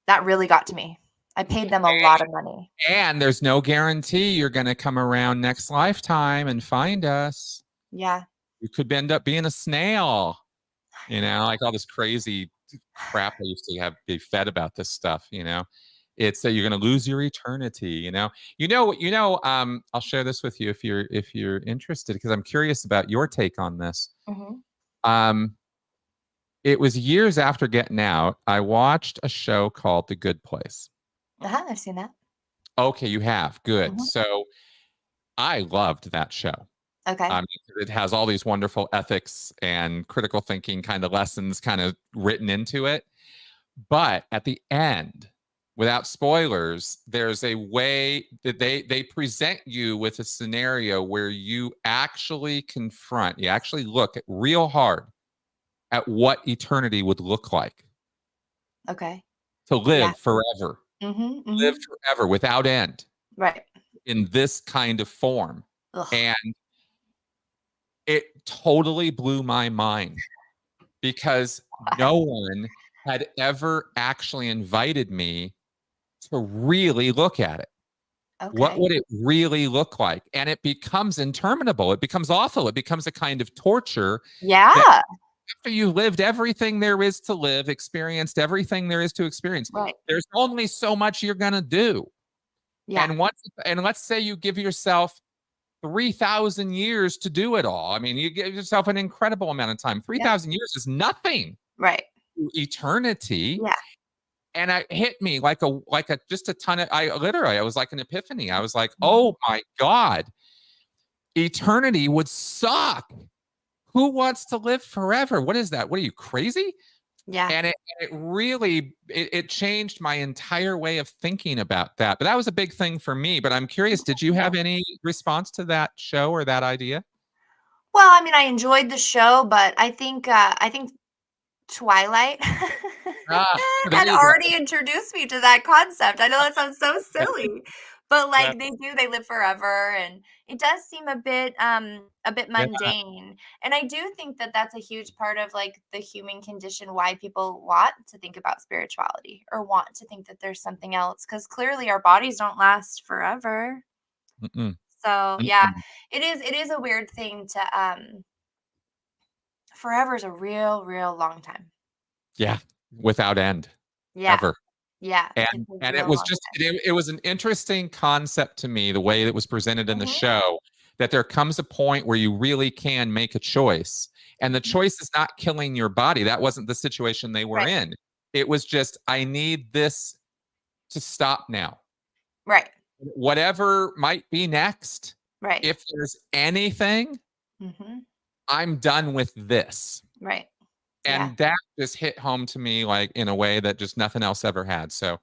that really got to me. I paid them a lot of money. And there's no guarantee you're going to come around next lifetime and find us. Yeah. You could end up being a snail. Like all this crazy crap I used to be fed about this stuff. It's that you're going to lose your eternity. I'll share this with you if you're interested, because I'm curious about your take on this. Um, it was years after getting out, I watched a show called The Good Place. I've seen that. Okay, you have. Good. So I loved that show. Okay. It has all these wonderful ethics and critical thinking kind of lessons kind of written into it. But at the end, without spoilers, there's a way that they present you with a scenario where you actually look at real hard at what eternity would look like. Okay. To live forever. Live forever without end. Right. In this kind of form. And it totally blew my mind, because no one had ever actually invited me to really look at it. Okay. What would it really look like? And it becomes interminable. It becomes awful. It becomes a kind of torture. Yeah. After you've lived everything there is to live, experienced everything there is to experience, there's only so much you're going to do. Yeah. And let's say you give yourself 3,000 years to do it all. I mean, you give yourself an incredible amount of time. 3,000 years is nothing. Right. Eternity. Yeah. And it hit me like just a ton of, I was like an epiphany. I was like, oh my God, eternity would suck. Who wants to live forever? What is that? What are you, crazy? Yeah. And it really changed my entire way of thinking about that. But that was a big thing for me. But I'm curious, did you have any response to that show or that idea? Well, I mean, I enjoyed the show, but I think Twilight had already introduced me to that concept. I know that sounds so silly, but like they live forever, and it does seem a bit mundane. And I do think that that's a huge part of like the human condition, why people want to think about spirituality or want to think that there's something else, because clearly our bodies don't last forever. So yeah, it is a weird thing to forever is a real long time. Yeah, without end. Yeah. Ever. Yeah. And it was just it was an interesting concept to me, the way it was presented in the show, that there comes a point where you really can make a choice, and the choice is not killing your body. That wasn't the situation they were in. It was just, I need this to stop now. Right. Whatever might be next. Right. If there's anything, I'm done with this. Right. And that just hit home to me like in a way that just nothing else ever had. So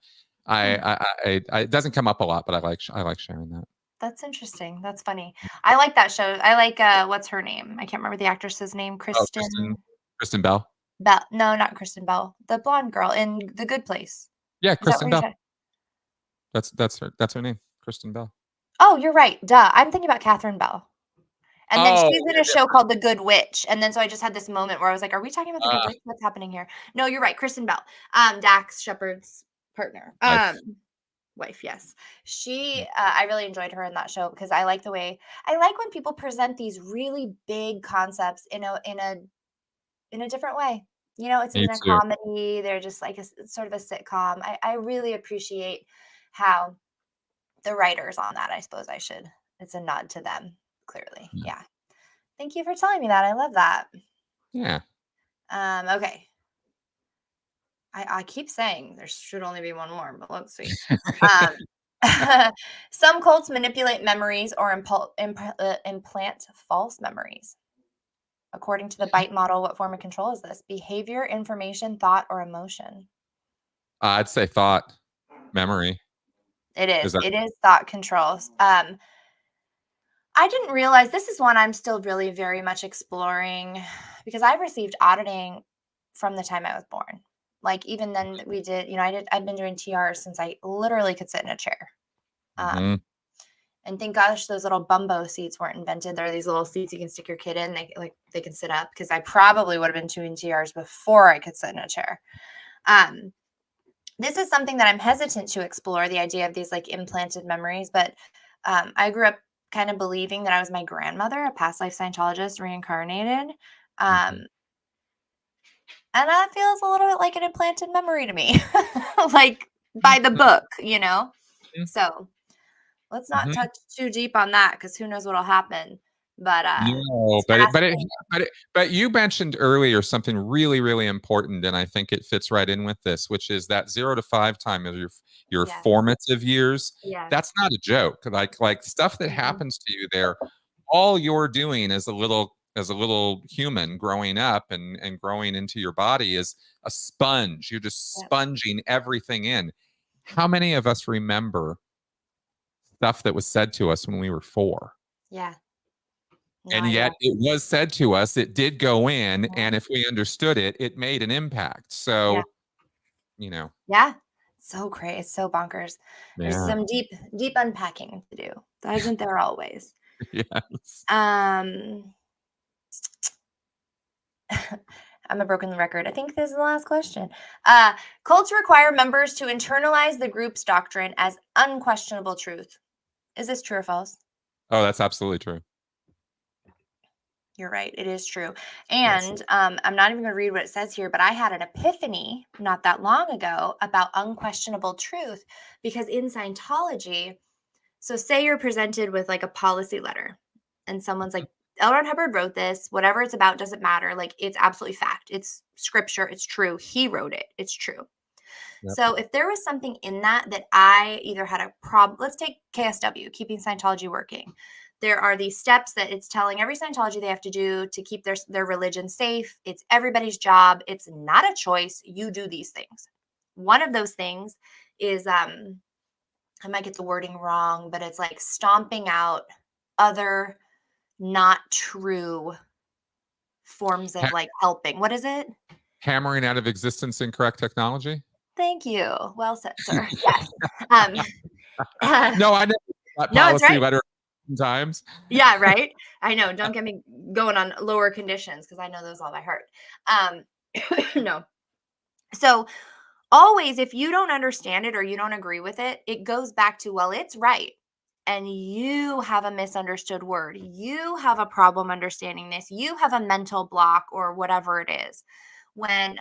it doesn't come up a lot, but I like sharing that. That's interesting. That's funny. I like that show. I like what's her name? I can't remember the actress's name. Kristen Bell. No, not Kristen Bell. The blonde girl in The Good Place. Yeah, Kristen Bell. That's her name, Kristen Bell. Oh, you're right. Duh. I'm thinking about Catherine Bell. And then she's in a show called The Good Witch. And then so I just had this moment where I was like, are we talking about The Good Witch? What's happening here? No, you're right. Kristen Bell. Dax Shepard's partner. Wife, yes. She I really enjoyed her in that show, because I like when people present these really big concepts in a different way. It's in a comedy. They're just like it's sort of a sitcom. I really appreciate how the writers on that, I suppose it's a nod to them. Clearly. Yeah. Thank you for telling me that. I love that. Yeah. Okay. I keep saying there should only be one more, but let's see. Some cults manipulate memories or implant false memories. According to the BITE model, what form of control is this? Behavior, information, thought, or emotion? I'd say thought, memory. It is. It is thought controls. I didn't realize this is one I'm still really very much exploring, because I received auditing from the time I was born. Like even then we did, I'd been doing TRs since I literally could sit in a chair. And thank gosh those little bumbo seats weren't invented. There are these little seats you can stick your kid in. They can sit up, because I probably would have been doing TRs before I could sit in a chair. This is something that I'm hesitant to explore, the idea of these like implanted memories, but I grew up kind of believing that I was my grandmother, a past life Scientologist reincarnated. And that feels a little bit like an implanted memory to me, like by the book, you know? So let's not touch too deep on that because who knows what'll happen. But No, but you mentioned earlier something really, really important, and I think it fits right in with this, which is that 0 to 5 time of your Yes. formative years. Yes. That's not a joke. Like stuff that happens to you there, all you're doing as a little human growing up and growing into your body is a sponge. You're just sponging everything in. How many of us remember stuff that was said to us when we were 4? Yeah. No And idea. yet it was said to us, it did go in, and if we understood it, it made an impact. So, you know. Yeah. So crazy. It's so bonkers. There's Yeah. some deep unpacking to do. Isn't there always? Yes. I'm a broken record. I think this is the last question. Cults require members to internalize the group's doctrine as unquestionable truth. Is this true or false? Oh, that's absolutely true. You're right. It is true. Yes. And I'm not even going to read what it says here, but I had an epiphany not that long ago about unquestionable truth because in Scientology, so say you're presented with like a policy letter and someone's like, L. Ron Hubbard wrote this, whatever it's about doesn't matter. Like it's absolutely fact. It's scripture. It's true. He wrote it. It's true. Yep. So if there was something in that I either had a problem, let's take KSW, keeping Scientology working. There are these steps that it's telling every Scientology they have to do to keep their religion safe. It's everybody's job. It's not a choice. You do these things. One of those things is, I might get the wording wrong, but it's like stomping out other not true forms of like helping. What is it? Hammering out of existence incorrect technology? Thank you. Well said, sir. Yes. No, I know that No, it's policy right. letter times. Yeah, right. I know. Don't get me going on lower conditions because I know those all by heart. No. So always, if you don't understand it or you don't agree with it, it goes back to, well, it's right. And you have a misunderstood word. You have a problem understanding this. You have a mental block or whatever it is. When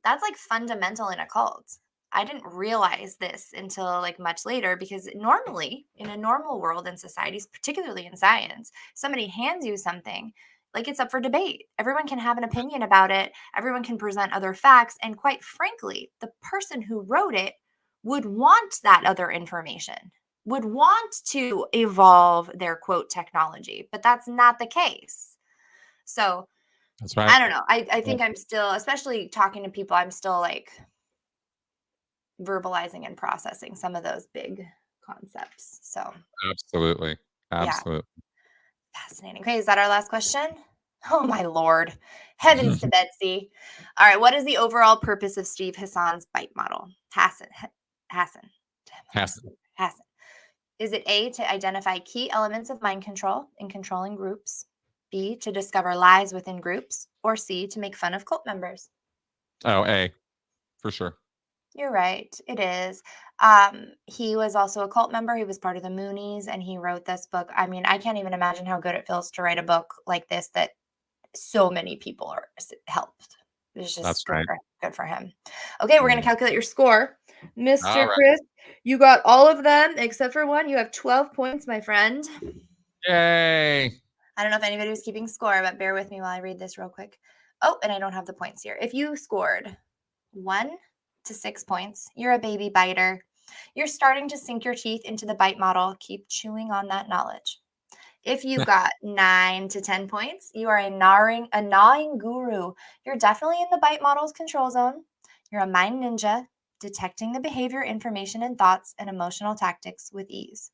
that's like fundamental in a cult. I didn't realize this until like much later because normally in a normal world in societies, particularly in science, somebody hands you something, like it's up for debate. Everyone can have an opinion about it. Everyone can present other facts. And quite frankly, the person who wrote it would want that other information, would want to evolve their quote technology, but that's not the case. So That's right. I don't know. I think I'm still, especially talking to people, I'm still like verbalizing and processing some of those big concepts. So Absolutely. yeah, Absolutely. fascinating. Okay, is that our last question? Oh my Lord. Heavens to Betsy. All right. What is the overall purpose of Steve Hassan's bite model? Hassan. Is it A, to identify key elements of mind control in controlling groups? B, to discover lies within groups? Or C, to make fun of cult members? Oh, A, for sure. You're right. It is. He was also a cult member. He was part of the Moonies and he wrote this book. I mean, I can't even imagine how good it feels to write a book like this that so many people are helped. It's just That's right. good for him. Okay, we're going to calculate your score. Mr. Right. Chris, you got all of them except for one. You have 12 points, my friend. Yay. I don't know if anybody was keeping score, but bear with me while I read this real quick. Oh, and I don't have the points here. If you scored 1 to 6 points, you're a baby biter. You're starting to sink your teeth into the bite model. Keep chewing on that knowledge. If you got 9 to 10 points, you are a gnawing guru. You're definitely in the bite model's control zone. You're a mind ninja, detecting the behavior, information, and thoughts and emotional tactics with ease.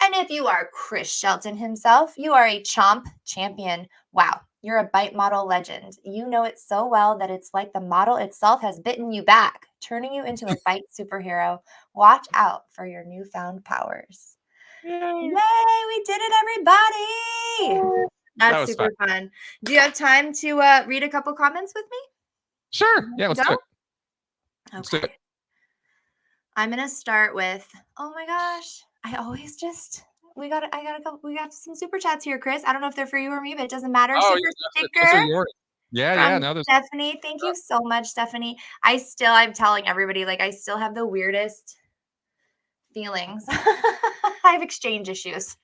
And if you are Chris Shelton himself, you are a chomp champion. Wow, you're a bite model legend. You know it so well that it's like the model itself has bitten you back, turning you into a bite superhero. Watch out for your newfound powers. Yay, we did it, everybody. That's super fun. Do you have time to read a couple comments with me? Sure. Yeah, let's do it. Let's do it. I'm going to start with, oh my gosh, I always just we got some super chats here, Chris. I don't know if they're for you or me, but it doesn't matter. Oh, Super yeah, those are sticker yours. Yeah, from yeah. No, there's Stephanie. Thank you so much, Stephanie. I'm telling everybody, like, I still have the weirdest feelings. I have exchange issues.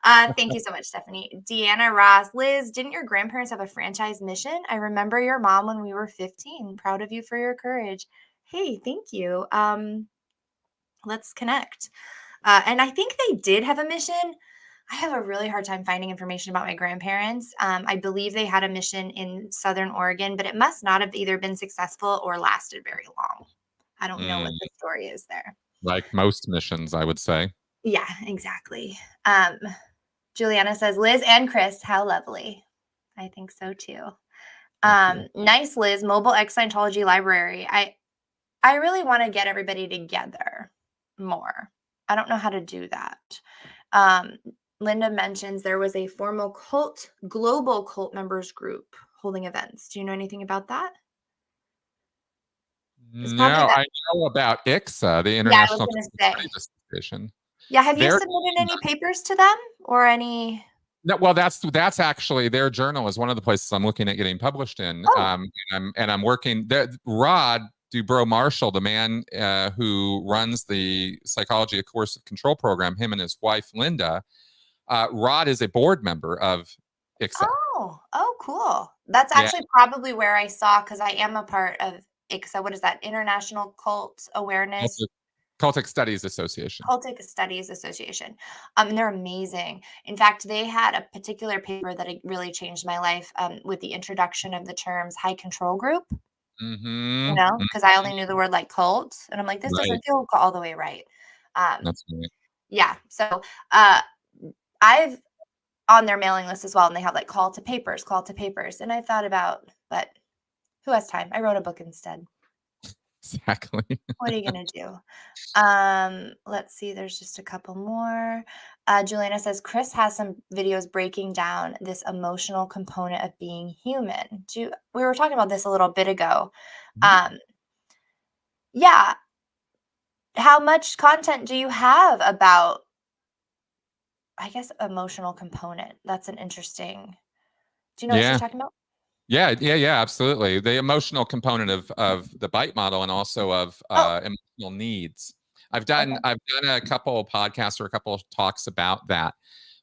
Thank you so much, Stephanie. Deanna Ross. Liz, didn't your grandparents have a franchise mission? I remember your mom when we were 15. Proud of you for your courage. Hey, thank you. Let's connect. And I think they did have a mission. I have a really hard time finding information about my grandparents. I believe they had a mission in Southern Oregon, but it must not have either been successful or lasted very long. I don't know what the story is there. like most missions, I would say. Yeah, exactly. Juliana says, Liz and Chris, how lovely. I think so too. Nice, Liz. Mobile Ex-Scientology library. I really want to get everybody together more. I don't know how to do that. Linda mentions there was a formal global cult members group holding events. Do you know anything about that? No, I know about ICSA, the International Studies Association. Yeah, have you submitted any papers to them or any? No, well, that's actually their journal is one of the places I'm looking at getting published in. And I'm working there. Rod Dubrow Marshall, the man who runs the Psychology of Coercive Control program, him and his wife Linda. Rod is a board member of ICSA. Oh, cool. That's actually probably where I saw, because I am a part of ICSA. What is that? International Cult Awareness. Cultic Studies Association. Cultic Studies Association. And they're amazing. In fact, they had a particular paper that really changed my life with the introduction of the terms high control group. Mm-hmm. You know, because I only knew the word like cult. And I'm like, this doesn't feel all the way right. That's right. Yeah. So I've on their mailing list as well. And they have like call to papers. And I thought about, but who has time? I wrote a book instead. Exactly. What are you going to do? Let's see. There's just a couple more. Juliana says, Chris has some videos breaking down this emotional component of being human. We were talking about this a little bit ago. Yeah. How much content do you have about, I guess, emotional component? That's an interesting. Do you know what she's talking about? Yeah, absolutely. The emotional component of the bite model and also of emotional needs. I've done a couple of podcasts or a couple of talks about that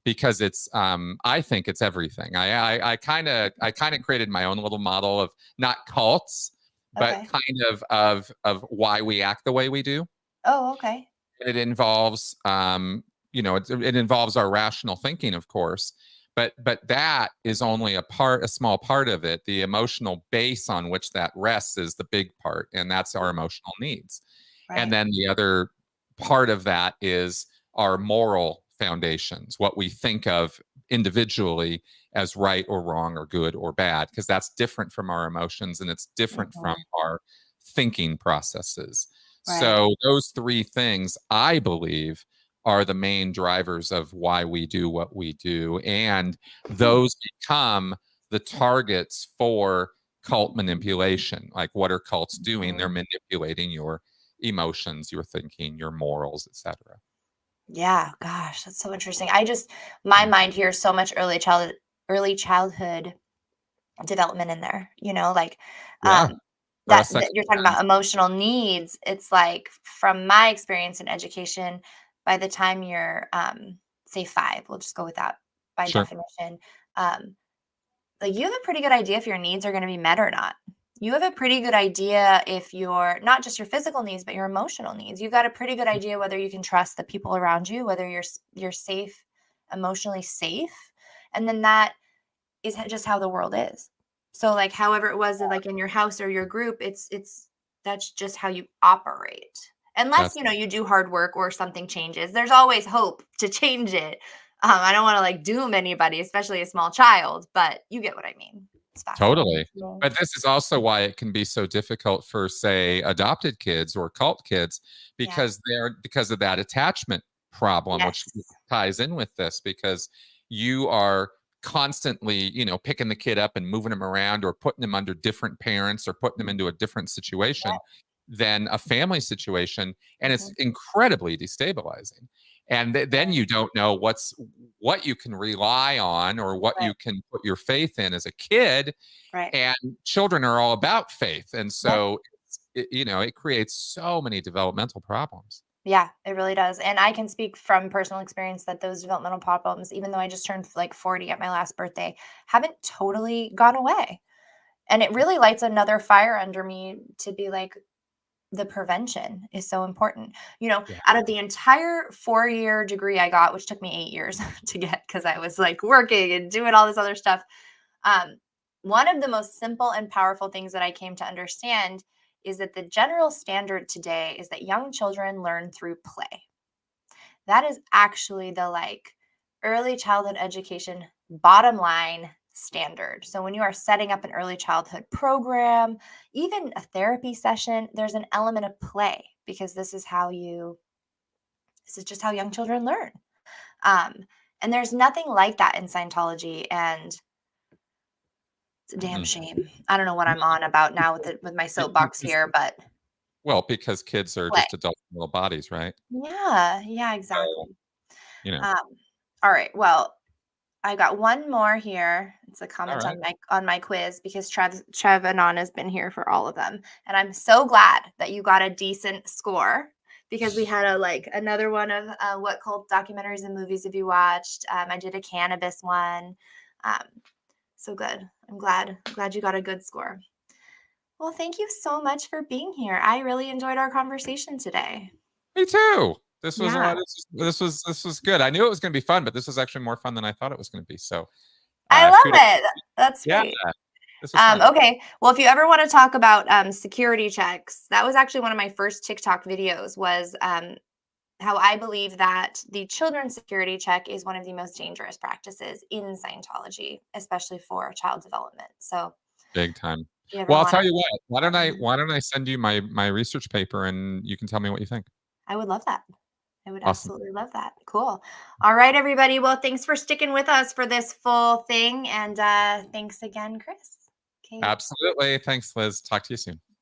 because it's I think it's everything. I kind of created my own little model of not cults, but kind of why we act the way we do. Oh, okay. It involves it involves our rational thinking, of course. But that is only a small part of it. The emotional base on which that rests is the big part, and that's our emotional needs. Right. And then the other part of that is our moral foundations, what we think of individually as right or wrong or good or bad, because that's different from our emotions and it's different from our thinking processes. Right. So those three things, I believe, are the main drivers of why we do what we do. And those become the targets for cult manipulation. Like, what are cults doing? They're manipulating your emotions, your thinking, your morals, etc. Yeah, gosh, that's so interesting. My mind hears so much early childhood development in there, like that you're talking about emotional needs. It's like, from my experience in education, by the time you're, say 5, we'll just go with that by definition, like, you have a pretty good idea if your needs are going to be met or not. You have a pretty good idea if you're not just your physical needs, but your emotional needs. You've got a pretty good idea whether you can trust the people around you, whether you're safe, emotionally safe. And then that is just how the world is. So, like, however it was like in your house or your group, that's just how you operate. Unless, you do hard work or something changes. There's always hope to change it. I don't want to like doom anybody, especially a small child, but you get what I mean. It's totally. But this is also why it can be so difficult for, say, adopted kids or cult kids, because because of that attachment problem, which ties in with this, because you are constantly, picking the kid up and moving him around or putting him under different parents or putting him into a different situation than a family situation. And it's incredibly destabilizing. And then you don't know what you can rely on or what Right. you can put your faith in as a kid. Right. And children are all about faith. And Yep. so, it creates so many developmental problems. Yeah, it really does. And I can speak from personal experience that those developmental problems, even though I just turned like 40 at my last birthday, haven't totally gone away. And it really lights another fire under me to be like, the prevention is so important. Yeah. Out of the entire 4-year degree I got, which took me 8 years to get because I was like working and doing all this other stuff. One of the most simple and powerful things that I came to understand is that the general standard today is that young children learn through play. That is actually the like early childhood education bottom line standard. So when you are setting up an early childhood program, even a therapy session, there's an element of play because this is just how young children learn. And there's nothing like that in Scientology, and it's a damn shame. I don't know what I'm on about now with my soapbox here, but Well, because kids are play. just adult little bodies, right? Yeah, So, exactly. you know, Um, all right. Well, I got one more here. It's a all comment right. on my quiz because Trev Anon has been here for all of them, and I'm so glad that you got a decent score because we had another one of what cult documentaries and movies have you watched? I did a cannabis one. Um, so good. I'm glad you got a good score. Well, thank you so much for being here. I really enjoyed our conversation today. Me too. This was a Yeah. lot. This was good. I knew it was going to be fun, but this was actually more fun than I thought it was going to be. So, I love kudos. it. That's Yeah, great. this was fun. Okay. Well, if you ever want to talk about security checks, that was actually one of my first TikTok videos was how I believe that the children's security check is one of the most dangerous practices in Scientology, especially for child development. So Big time. if you ever Well, I'll want tell to, you what. Why don't I send you my research paper and you can tell me what you think. I would love that. I would Awesome. absolutely love that. Cool. All right, everybody. Well, thanks for sticking with us for this full thing. And thanks again, Chris. Okay. Absolutely. Thanks, Liz. Talk to you soon.